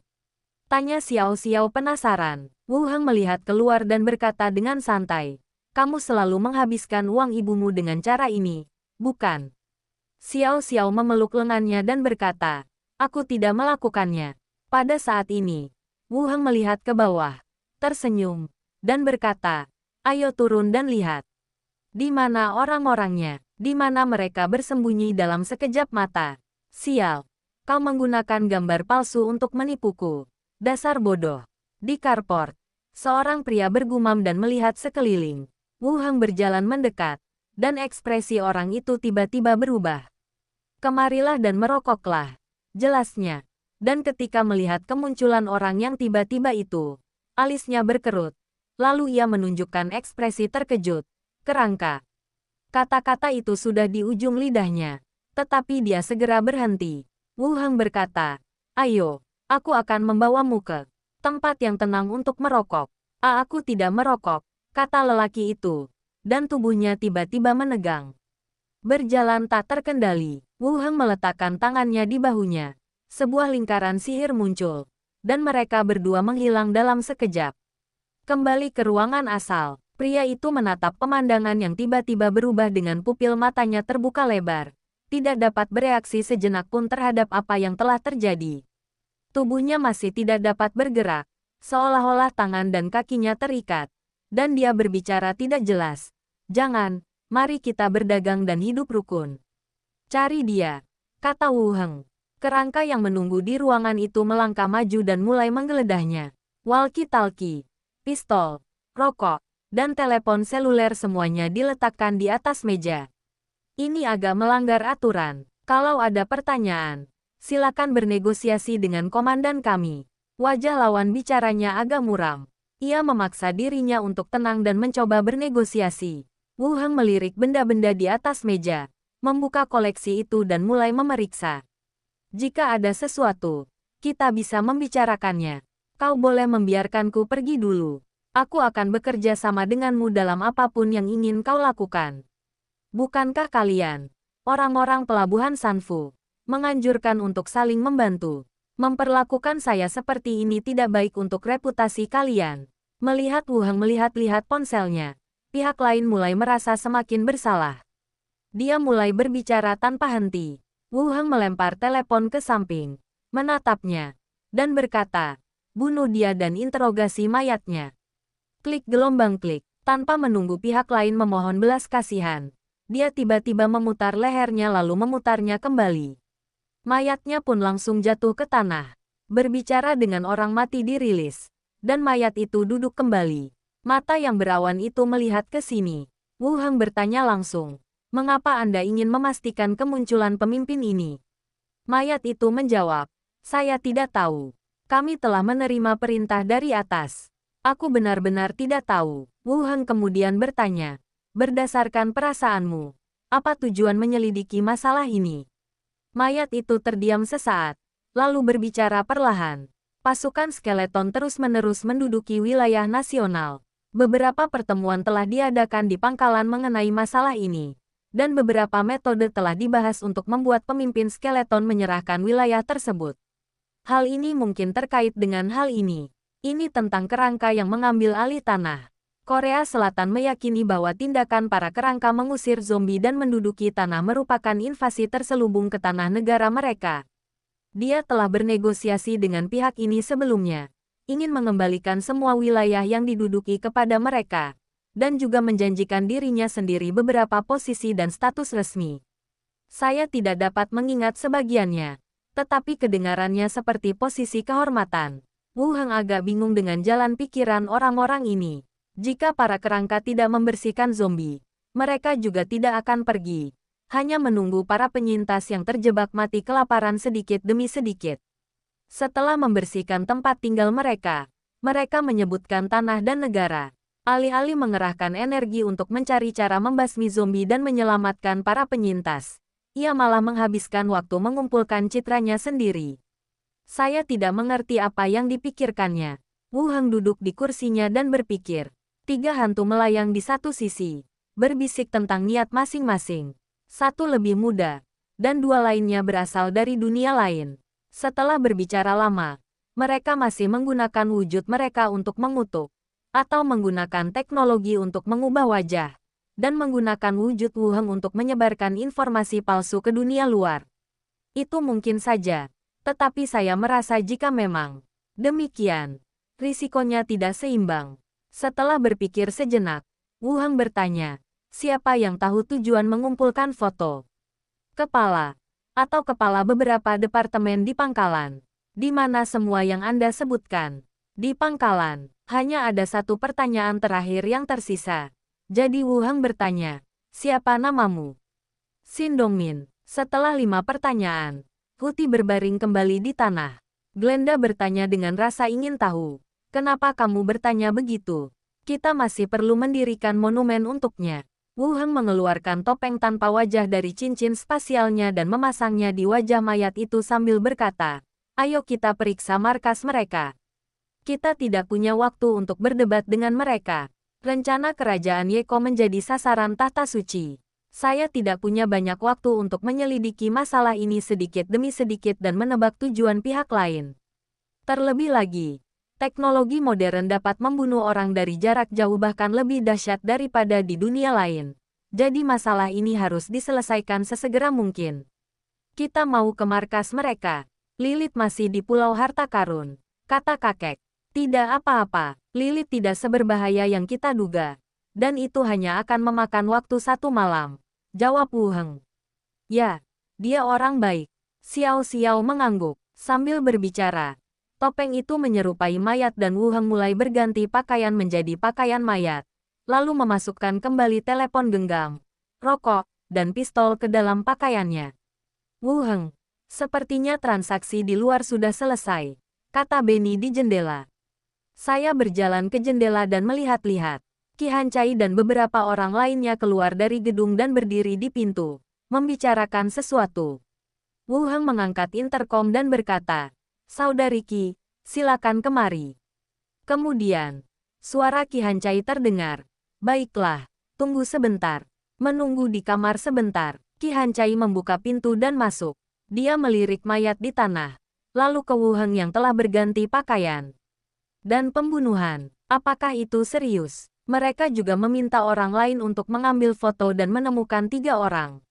Speaker 1: Tanya Xiao Xiao penasaran. Wu Heng melihat keluar dan berkata dengan santai. Kamu selalu menghabiskan uang ibumu dengan cara ini, bukan? Xiao Xiao memeluk lengannya dan berkata, aku tidak melakukannya. Pada saat ini, Wu Heng melihat ke bawah, tersenyum, dan berkata, ayo turun dan lihat. Di mana orang-orangnya? Di mana mereka bersembunyi dalam sekejap mata. Sial, kau menggunakan gambar palsu untuk menipuku. Dasar bodoh. Di carport, seorang pria bergumam dan melihat sekeliling. Wu Heng berjalan mendekat, dan ekspresi orang itu tiba-tiba berubah. Kemarilah dan merokoklah. Jelasnya. Dan ketika melihat kemunculan orang yang tiba-tiba itu, alisnya berkerut. Lalu ia menunjukkan ekspresi terkejut. Kerangka. Kata-kata itu sudah di ujung lidahnya. Tetapi dia segera berhenti. Wu Heng berkata, ayo, aku akan membawamu ke tempat yang tenang untuk merokok. Aku tidak merokok, kata lelaki itu. Dan tubuhnya tiba-tiba menegang. Berjalan tak terkendali, Wu Heng meletakkan tangannya di bahunya. Sebuah lingkaran sihir muncul. Dan mereka berdua menghilang dalam sekejap. Kembali ke ruangan asal. Pria itu menatap pemandangan yang tiba-tiba berubah dengan pupil matanya terbuka lebar. Tidak dapat bereaksi sejenak pun terhadap apa yang telah terjadi. Tubuhnya masih tidak dapat bergerak, seolah-olah tangan dan kakinya terikat. Dan dia berbicara tidak jelas. Jangan, mari kita berdagang dan hidup rukun. Cari dia, kata Wu Heng. Kerangka yang menunggu di ruangan itu melangkah maju dan mulai menggeledahnya. Walkie-talkie, pistol, rokok, dan telepon seluler semuanya diletakkan di atas meja. Ini agak melanggar aturan. Kalau ada pertanyaan, silakan bernegosiasi dengan komandan kami. Wajah lawan bicaranya agak muram. Ia memaksa dirinya untuk tenang dan mencoba bernegosiasi. Wu Heng melirik benda-benda di atas meja, membuka koleksi itu dan mulai memeriksa. Jika ada sesuatu, Kita bisa membicarakannya. Kau boleh membiarkanku pergi dulu. Aku akan bekerja sama denganmu dalam apapun yang ingin kau lakukan. Bukankah kalian, orang-orang pelabuhan Sanfu, menganjurkan untuk saling membantu? Memperlakukan saya seperti ini tidak baik untuk reputasi kalian. Melihat Wu Heng melihat-lihat ponselnya, pihak lain mulai merasa semakin bersalah. Dia mulai berbicara tanpa henti. Wu Heng melempar telepon ke samping, menatapnya, dan berkata, bunuh dia dan interogasi mayatnya. Klik gelombang klik, tanpa menunggu pihak lain memohon belas kasihan. Dia tiba-tiba memutar lehernya lalu memutarnya kembali. Mayatnya pun langsung jatuh ke tanah. Berbicara dengan orang mati dirilis. Dan mayat itu duduk kembali. Mata yang berawan itu melihat ke sini. Wu Heng bertanya langsung. Mengapa Anda ingin memastikan kemunculan pemimpin ini? Mayat itu menjawab. Saya tidak tahu. Kami telah menerima perintah dari atas. Aku benar-benar tidak tahu. Wu Heng kemudian bertanya. Berdasarkan perasaanmu, apa tujuan menyelidiki masalah ini? Mayat itu terdiam sesaat, lalu berbicara perlahan. Pasukan skeleton terus-menerus menduduki wilayah nasional. Beberapa pertemuan telah diadakan di pangkalan mengenai masalah ini, dan beberapa metode telah dibahas untuk membuat pemimpin skeleton menyerahkan wilayah tersebut. Hal ini mungkin terkait dengan hal ini. Ini tentang kerangka yang mengambil alih tanah. Korea Selatan meyakini bahwa tindakan para kerangka mengusir zombie dan menduduki tanah merupakan invasi terselubung ke tanah negara mereka. Dia telah bernegosiasi dengan pihak ini sebelumnya, ingin mengembalikan semua wilayah yang diduduki kepada mereka, dan juga menjanjikan dirinya sendiri beberapa posisi dan status resmi. Saya tidak dapat mengingat sebagiannya, tetapi kedengarannya seperti posisi kehormatan. Wu Heng agak bingung dengan jalan pikiran orang-orang ini. Jika para kerangka tidak membersihkan zombie, mereka juga tidak akan pergi. Hanya menunggu para penyintas yang terjebak mati kelaparan sedikit demi sedikit. Setelah membersihkan tempat tinggal mereka, mereka menyebutkan tanah dan negara. Alih-alih mengerahkan energi untuk mencari cara membasmi zombie dan menyelamatkan para penyintas, ia malah menghabiskan waktu mengumpulkan citranya sendiri. Saya tidak mengerti apa yang dipikirkannya. Wu Heng duduk di kursinya dan berpikir. 3 hantu melayang di satu sisi, berbisik tentang niat masing-masing. 1 lebih muda, dan 2 lainnya berasal dari dunia lain. Setelah berbicara lama, mereka masih menggunakan wujud mereka untuk mengutuk, atau menggunakan teknologi untuk mengubah wajah, dan menggunakan wujud Wu Heng untuk menyebarkan informasi palsu ke dunia luar. Itu mungkin saja, tetapi saya merasa jika memang demikian, risikonya tidak seimbang. Setelah berpikir sejenak, Wu Heng bertanya, siapa yang tahu tujuan mengumpulkan foto? Kepala, atau kepala beberapa departemen di pangkalan. Di mana semua yang Anda sebutkan? Di pangkalan, hanya ada 1 pertanyaan terakhir yang tersisa. Jadi Wu Heng bertanya, siapa namamu? Shin Dongmin. Setelah 5 pertanyaan, Huti berbaring kembali di tanah. Glenda bertanya dengan rasa ingin tahu. Kenapa kamu bertanya begitu? Kita masih perlu mendirikan monumen untuknya. Wu Heng mengeluarkan topeng tanpa wajah dari cincin spasialnya dan memasangnya di wajah mayat itu sambil berkata, ayo kita periksa markas mereka. Kita tidak punya waktu untuk berdebat dengan mereka. Rencana kerajaan Yeko menjadi sasaran tahta suci. Saya tidak punya banyak waktu untuk menyelidiki masalah ini sedikit demi sedikit dan menebak tujuan pihak lain. Terlebih lagi, teknologi modern dapat membunuh orang dari jarak jauh bahkan lebih dahsyat daripada di dunia lain. Jadi masalah ini harus diselesaikan sesegera mungkin. Kita mau ke markas mereka. Lilith masih di Pulau Harta Karun, kata kakek. Tidak apa-apa, Lilith tidak seberbahaya yang kita duga. Dan itu hanya akan memakan waktu 1 malam, jawab Wu Heng. Ya, dia orang baik. Xiao Xiao mengangguk, sambil berbicara. Topeng itu menyerupai mayat dan Wu Heng mulai berganti pakaian menjadi pakaian mayat. Lalu memasukkan kembali telepon genggam, rokok, dan pistol ke dalam pakaiannya. Wu Heng, sepertinya transaksi di luar sudah selesai, kata Benny di jendela. Saya berjalan ke jendela dan melihat-lihat. Qi Hancai dan beberapa orang lainnya keluar dari gedung dan berdiri di pintu, membicarakan sesuatu. Wu Heng mengangkat interkom dan berkata, Saudari Qi, silakan kemari. Kemudian, suara Qi Hancai terdengar. Baiklah, tunggu sebentar. Menunggu di kamar sebentar, Qi Hancai membuka pintu dan masuk. Dia melirik mayat di tanah. Lalu ke Wu Heng yang telah berganti pakaian. Dan pembunuhan. Apakah itu serius? Mereka juga meminta orang lain untuk mengambil foto dan menemukan 3 orang.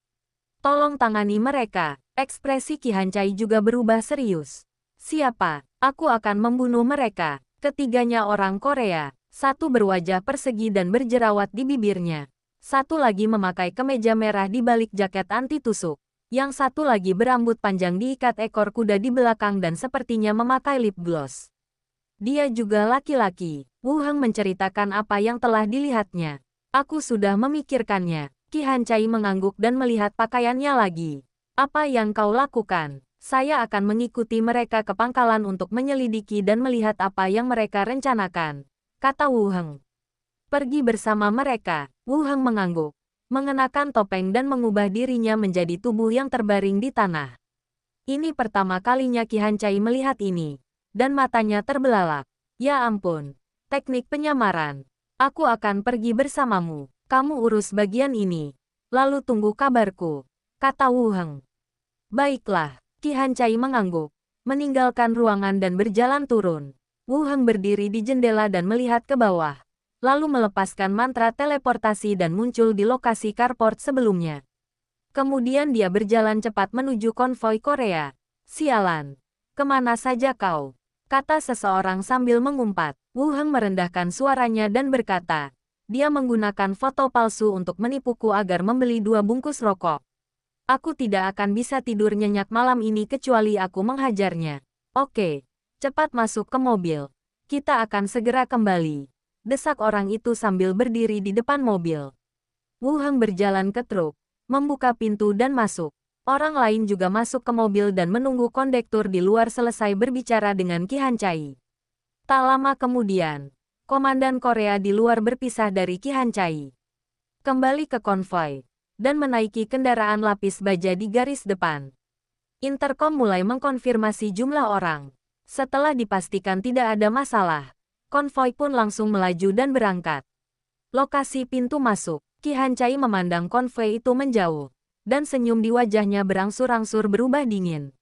Speaker 1: Tolong tangani mereka. Ekspresi Qi Hancai juga berubah serius. Siapa? Aku akan membunuh mereka. Ketiganya orang Korea. Satu berwajah persegi dan berjerawat di bibirnya. Satu lagi memakai kemeja merah di balik jaket anti tusuk. Yang satu lagi berambut panjang diikat ekor kuda di belakang dan sepertinya memakai lip gloss. Dia juga laki-laki. Wu Heng menceritakan apa yang telah dilihatnya. Aku sudah memikirkannya. Qi Hancai mengangguk dan melihat pakaiannya lagi. Apa yang kau lakukan? Saya akan mengikuti mereka ke pangkalan untuk menyelidiki dan melihat apa yang mereka rencanakan, kata Wu Heng. Pergi bersama mereka. Wu Heng mengangguk, mengenakan topeng dan mengubah dirinya menjadi tubuh yang terbaring di tanah. Ini pertama kalinya Qi Hancai melihat ini, dan matanya terbelalak. Ya ampun, teknik penyamaran. Aku akan pergi bersamamu. Kamu urus bagian ini. Lalu tunggu kabarku, kata Wu Heng. Baiklah, Qi Hancai mengangguk, meninggalkan ruangan dan berjalan turun. Wu Heng berdiri di jendela dan melihat ke bawah. Lalu melepaskan mantra teleportasi dan muncul di lokasi carport sebelumnya. Kemudian dia berjalan cepat menuju konvoi Korea. Sialan, kemana saja kau? Kata seseorang sambil mengumpat. Wu Heng merendahkan suaranya dan berkata, dia menggunakan foto palsu untuk menipuku agar membeli 2 bungkus rokok. Aku tidak akan bisa tidur nyenyak malam ini kecuali aku menghajarnya. Oke, cepat masuk ke mobil. Kita akan segera kembali. Desak orang itu sambil berdiri di depan mobil. Wu Heng berjalan ke truk, membuka pintu dan masuk. Orang lain juga masuk ke mobil dan menunggu kondektur di luar selesai berbicara dengan Qi Hancai. Tak lama kemudian, komandan Korea di luar berpisah dari Qi Hancai. Kembali ke konvoi, dan menaiki kendaraan lapis baja di garis depan. Intercom mulai mengkonfirmasi jumlah orang. Setelah dipastikan tidak ada masalah, konvoi pun langsung melaju dan berangkat. Lokasi pintu masuk, Qi Hancai memandang konvoi itu menjauh, dan senyum di wajahnya berangsur-angsur berubah dingin.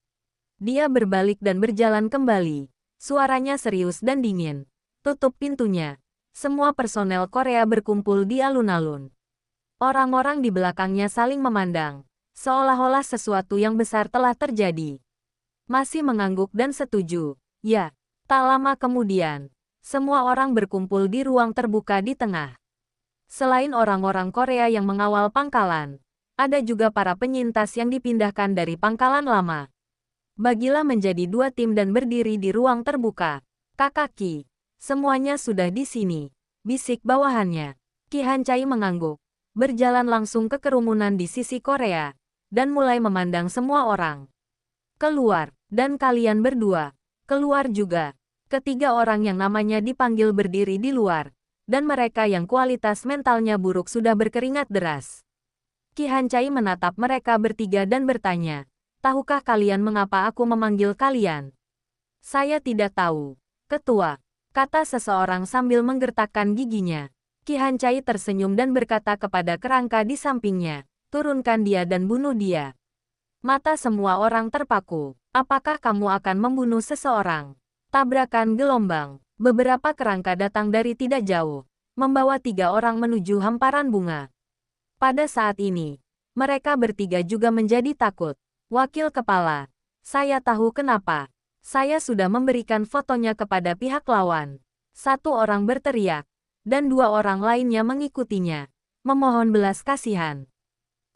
Speaker 1: Dia berbalik dan berjalan kembali. Suaranya serius dan dingin. Tutup pintunya. Semua personel Korea berkumpul di alun-alun. Orang-orang di belakangnya saling memandang, seolah-olah sesuatu yang besar telah terjadi. Masih mengangguk dan setuju. Ya, tak lama kemudian, semua orang berkumpul di ruang terbuka di tengah. Selain orang-orang Korea yang mengawal pangkalan, ada juga para penyintas yang dipindahkan dari pangkalan lama. Bagilah menjadi 2 tim dan berdiri di ruang terbuka. Kakak Qi, semuanya sudah di sini, bisik bawahannya. Qi Hancai mengangguk, berjalan langsung ke kerumunan di sisi Korea, dan mulai memandang semua orang. Keluar, dan kalian berdua, keluar juga. Ketiga orang yang namanya dipanggil berdiri di luar, dan mereka yang kualitas mentalnya buruk sudah berkeringat deras. Qi Hancai menatap mereka bertiga dan bertanya, tahukah kalian mengapa aku memanggil kalian? Saya tidak tahu, Ketua, kata seseorang sambil menggertakkan giginya. Qi Hancai tersenyum dan berkata kepada kerangka di sampingnya, turunkan dia dan bunuh dia. Mata semua orang terpaku. Apakah kamu akan membunuh seseorang? Tabrakan gelombang. Beberapa kerangka datang dari tidak jauh, membawa 3 orang menuju hamparan bunga. Pada saat ini, mereka bertiga juga menjadi takut. Wakil kepala, saya tahu kenapa. Saya sudah memberikan fotonya kepada pihak lawan. 1 orang berteriak, dan 2 orang lainnya mengikutinya, memohon belas kasihan.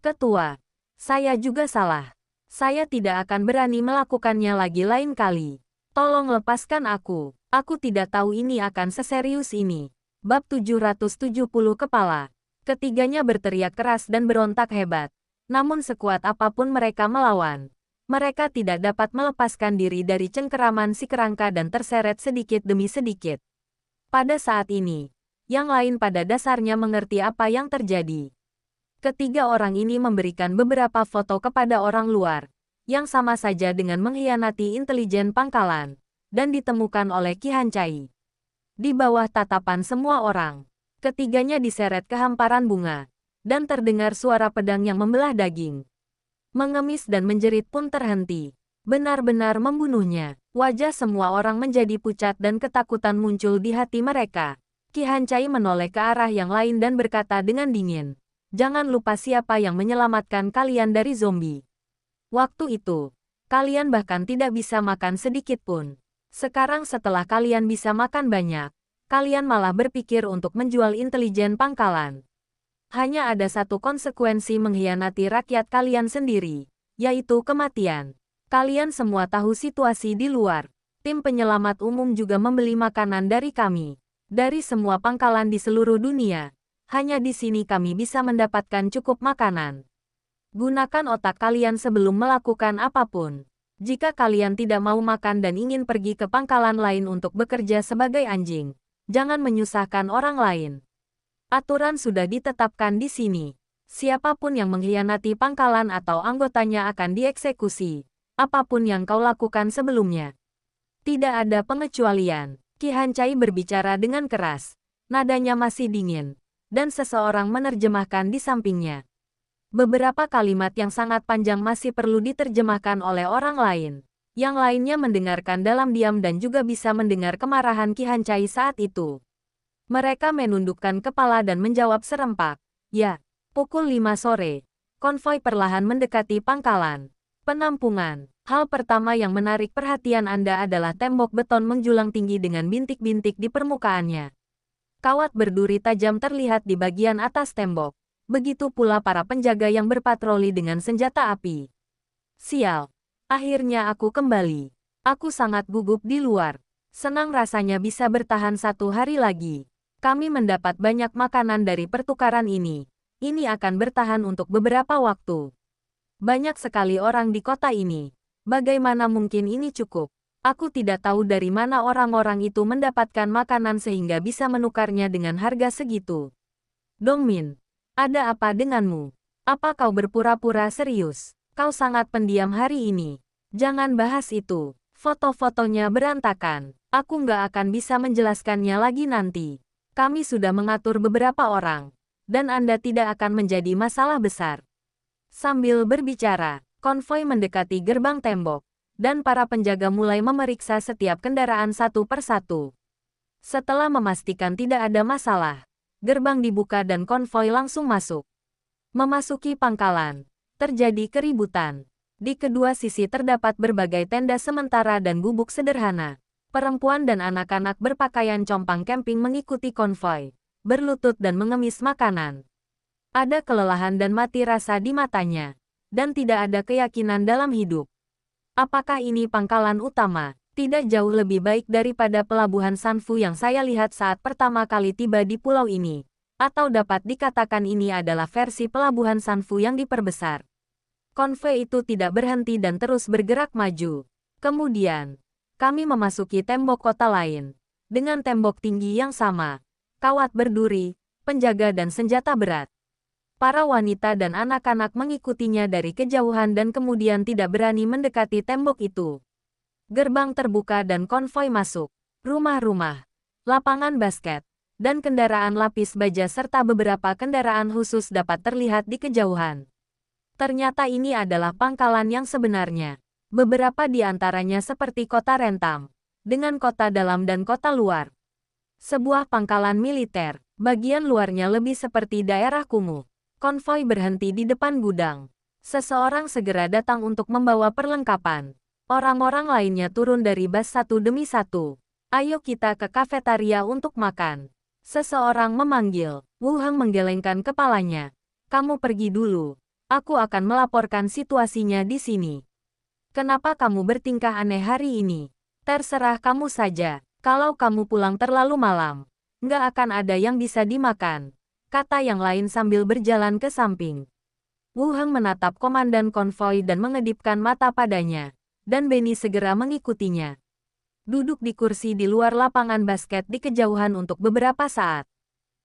Speaker 1: Ketua, saya juga salah. Saya tidak akan berani melakukannya lagi lain kali. Tolong lepaskan aku. Aku tidak tahu ini akan seserius ini. Bab 770 kepala. Ketiganya berteriak keras dan berontak hebat. Namun sekuat apapun mereka melawan, mereka tidak dapat melepaskan diri dari cengkeraman si kerangka dan terseret sedikit demi sedikit. Pada saat ini, yang lain pada dasarnya mengerti apa yang terjadi. Ketiga orang ini memberikan beberapa foto kepada orang luar, yang sama saja dengan mengkhianati intelijen pangkalan, dan ditemukan oleh Qi Hancai. Di bawah tatapan semua orang, ketiganya diseret ke hamparan bunga, dan terdengar suara pedang yang membelah daging. Mengemis dan menjerit pun terhenti. Benar-benar membunuhnya. Wajah semua orang menjadi pucat dan ketakutan muncul di hati mereka. Qi Hancai menoleh ke arah yang lain dan berkata dengan dingin, "Jangan lupa siapa yang menyelamatkan kalian dari zombie. Waktu itu, kalian bahkan tidak bisa makan sedikit pun. Sekarang setelah kalian bisa makan banyak, kalian malah berpikir untuk menjual intelijen pangkalan. Hanya ada satu konsekuensi mengkhianati rakyat kalian sendiri, yaitu kematian. Kalian semua tahu situasi di luar. Tim penyelamat umum juga membeli makanan dari kami. Dari semua pangkalan di seluruh dunia. Hanya di sini kami bisa mendapatkan cukup makanan. Gunakan otak kalian sebelum melakukan apapun. Jika kalian tidak mau makan dan ingin pergi ke pangkalan lain untuk bekerja sebagai anjing, jangan menyusahkan orang lain. Aturan sudah ditetapkan di sini. Siapapun yang mengkhianati pangkalan atau anggotanya akan dieksekusi. Apapun yang kau lakukan sebelumnya. Tidak ada pengecualian. Qi Hancai berbicara dengan keras. Nadanya masih dingin. Dan seseorang menerjemahkan di sampingnya. Beberapa kalimat yang sangat panjang masih perlu diterjemahkan oleh orang lain. Yang lainnya mendengarkan dalam diam dan juga bisa mendengar kemarahan Qi Hancai saat itu. Mereka menundukkan kepala dan menjawab serempak. Ya, pukul 5 sore. Konvoi perlahan mendekati pangkalan. Penampungan. Hal pertama yang menarik perhatian Anda adalah tembok beton menjulang tinggi dengan bintik-bintik di permukaannya. Kawat berduri tajam terlihat di bagian atas tembok. Begitu pula para penjaga yang berpatroli dengan senjata api. Sial. Akhirnya aku kembali. Aku sangat gugup di luar. Senang rasanya bisa bertahan 1 hari lagi. Kami mendapat banyak makanan dari pertukaran ini. Ini akan bertahan untuk beberapa waktu. Banyak sekali orang di kota ini. Bagaimana mungkin ini cukup? Aku tidak tahu dari mana orang-orang itu mendapatkan makanan sehingga bisa menukarnya dengan harga segitu. Dongmin, ada apa denganmu? Apa kau berpura-pura serius? Kau sangat pendiam hari ini. Jangan bahas itu. Foto-fotonya berantakan. Aku nggak akan bisa menjelaskannya lagi nanti. Kami sudah mengatur beberapa orang. Dan Anda tidak akan menjadi masalah besar. Sambil berbicara, konvoi mendekati gerbang tembok, dan para penjaga mulai memeriksa setiap kendaraan satu persatu. Setelah memastikan tidak ada masalah, gerbang dibuka dan konvoi langsung masuk. Memasuki pangkalan, terjadi keributan. Di kedua sisi terdapat berbagai tenda sementara dan gubuk sederhana. Perempuan dan anak-anak berpakaian compang camping mengikuti konvoi, berlutut dan mengemis makanan. Ada kelelahan dan mati rasa di matanya, dan tidak ada keyakinan dalam hidup. Apakah ini pangkalan utama? Tidak jauh lebih baik daripada pelabuhan Sanfu yang saya lihat saat pertama kali tiba di pulau ini. Atau dapat dikatakan ini adalah versi pelabuhan Sanfu yang diperbesar. Konvoi itu tidak berhenti dan terus bergerak maju. Kemudian, kami memasuki tembok kota lain. Dengan tembok tinggi yang sama, kawat berduri, penjaga dan senjata berat. Para wanita dan anak-anak mengikutinya dari kejauhan dan kemudian tidak berani mendekati tembok itu. Gerbang terbuka dan konvoi masuk. Rumah-rumah, lapangan basket, dan kendaraan lapis baja serta beberapa kendaraan khusus dapat terlihat di kejauhan. Ternyata ini adalah pangkalan yang sebenarnya. Beberapa di antaranya seperti kota Rentam, dengan kota dalam dan kota luar. Sebuah pangkalan militer, bagian luarnya lebih seperti daerah kumuh. Konvoi berhenti di depan gudang. Seseorang segera datang untuk membawa perlengkapan. Orang-orang lainnya turun dari bus satu demi satu. Ayo kita ke kafetaria untuk makan. Seseorang memanggil. Wu Heng menggelengkan kepalanya. Kamu pergi dulu. Aku akan melaporkan situasinya di sini. Kenapa kamu bertingkah aneh hari ini? Terserah kamu saja. Kalau kamu pulang terlalu malam, nggak akan ada yang bisa dimakan. Kata yang lain sambil berjalan ke samping. Wu Heng menatap komandan konvoi dan mengedipkan mata padanya. Dan Benny segera mengikutinya. Duduk di kursi di luar lapangan basket di kejauhan untuk beberapa saat.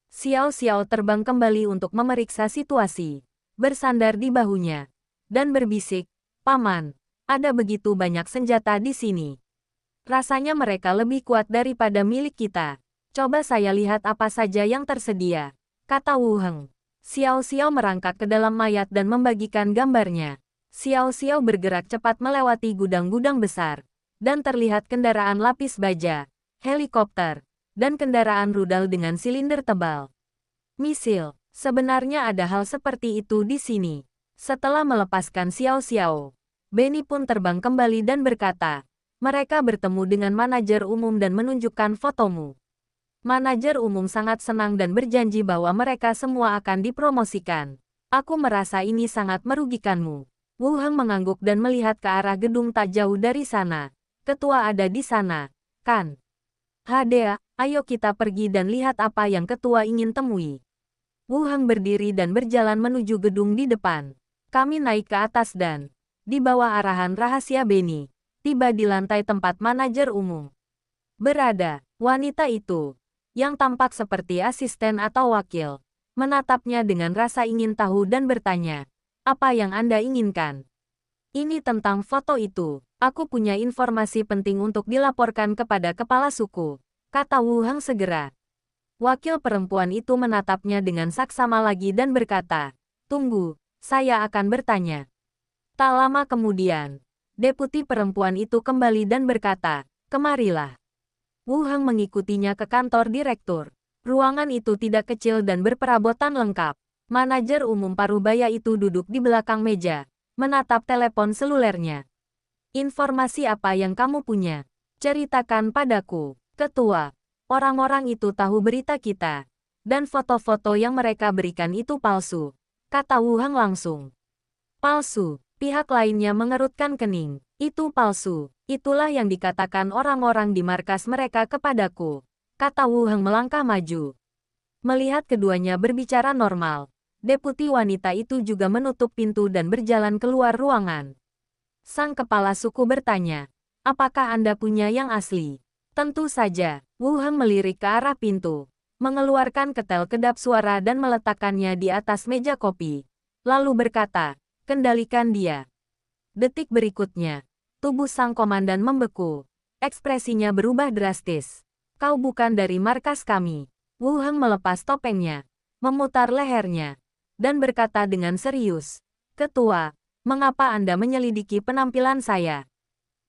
Speaker 1: Xiao Xiao terbang kembali untuk memeriksa situasi. Bersandar di bahunya. Dan berbisik, Paman, Ada begitu banyak senjata di sini. Rasanya mereka lebih kuat daripada milik kita. Coba saya lihat apa saja yang tersedia, kata Wu Heng. Xiao Xiao merangkak ke dalam mayat dan membagikan gambarnya. Xiao Xiao bergerak cepat melewati gudang-gudang besar, dan terlihat kendaraan lapis baja, helikopter, dan kendaraan rudal dengan silinder tebal. Misil, sebenarnya ada hal seperti itu di sini. Setelah melepaskan Xiao Xiao, Benny pun terbang kembali dan berkata, mereka bertemu dengan manajer umum dan menunjukkan fotomu. Manajer umum sangat senang dan berjanji bahwa mereka semua akan dipromosikan. Aku merasa ini sangat merugikanmu. Wu Heng mengangguk dan melihat ke arah gedung tak jauh dari sana. Ketua ada di sana, kan? Hadea, ayo kita pergi dan lihat apa yang ketua ingin temui. Wu Heng berdiri dan berjalan menuju gedung di depan. Kami naik ke atas dan, di bawah arahan rahasia Benny, tiba di lantai tempat manajer umum. Berada, wanita itu, yang tampak seperti asisten atau wakil, menatapnya dengan rasa ingin tahu dan bertanya, apa yang Anda inginkan? Ini tentang foto itu. Aku punya informasi penting untuk dilaporkan kepada kepala suku, kata Wu Heng segera. Wakil perempuan itu menatapnya dengan saksama lagi dan berkata, tunggu, saya akan bertanya. Tak lama kemudian, deputi perempuan itu kembali dan berkata, kemarilah. Wu Heng mengikutinya ke kantor direktur. Ruangan itu tidak kecil dan berperabotan lengkap. Manajer umum Parubaya itu duduk di belakang meja, menatap telepon selulernya. Informasi apa yang kamu punya? Ceritakan padaku, ketua. Orang-orang itu tahu berita kita. Dan foto-foto yang mereka berikan itu palsu, kata Wu Heng langsung. Palsu, pihak lainnya mengerutkan kening. Itu palsu. Itulah yang dikatakan orang-orang di markas mereka kepadaku, kata Wu Heng melangkah maju. Melihat keduanya berbicara normal, deputi wanita itu juga menutup pintu dan berjalan keluar ruangan. Sang kepala suku bertanya, apakah Anda punya yang asli? Tentu saja. Wu Heng melirik ke arah pintu, mengeluarkan ketel kedap suara dan meletakkannya di atas meja kopi. Lalu berkata, kendalikan dia. Detik berikutnya, tubuh sang komandan membeku. Ekspresinya berubah drastis. Kau bukan dari markas kami. Wu Heng melepas topengnya, memutar lehernya, dan berkata dengan serius, Ketua, mengapa Anda menyelidiki penampilan saya?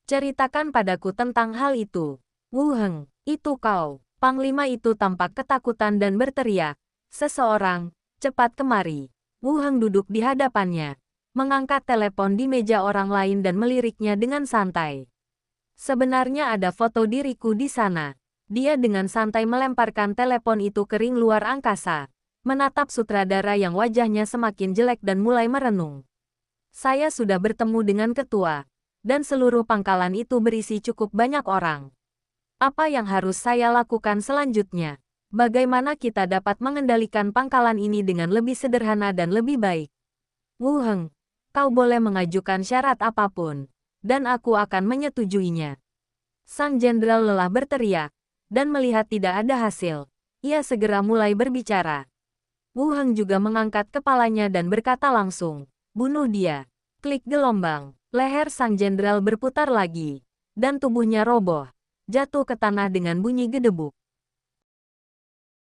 Speaker 1: Ceritakan padaku tentang hal itu. Wu Heng, itu kau. Panglima itu tampak ketakutan dan berteriak, seseorang, cepat kemari. Wu Heng duduk di hadapannya, mengangkat telepon di meja orang lain dan meliriknya dengan santai. Sebenarnya ada foto diriku di sana. Dia dengan santai melemparkan telepon itu ke ring luar angkasa, menatap sutradara yang wajahnya semakin jelek dan mulai merenung. Saya sudah bertemu dengan ketua, dan seluruh pangkalan itu berisi cukup banyak orang. Apa yang harus saya lakukan selanjutnya? Bagaimana kita dapat mengendalikan pangkalan ini dengan lebih sederhana dan lebih baik? Wu Heng, kau boleh mengajukan syarat apapun, dan aku akan menyetujuinya. Sang jenderal lelah berteriak, dan melihat tidak ada hasil, ia segera mulai berbicara. Wu Heng juga mengangkat kepalanya dan berkata langsung, bunuh dia. Klik gelombang, leher sang jenderal berputar lagi, dan tubuhnya roboh, jatuh ke tanah dengan bunyi gedebuk.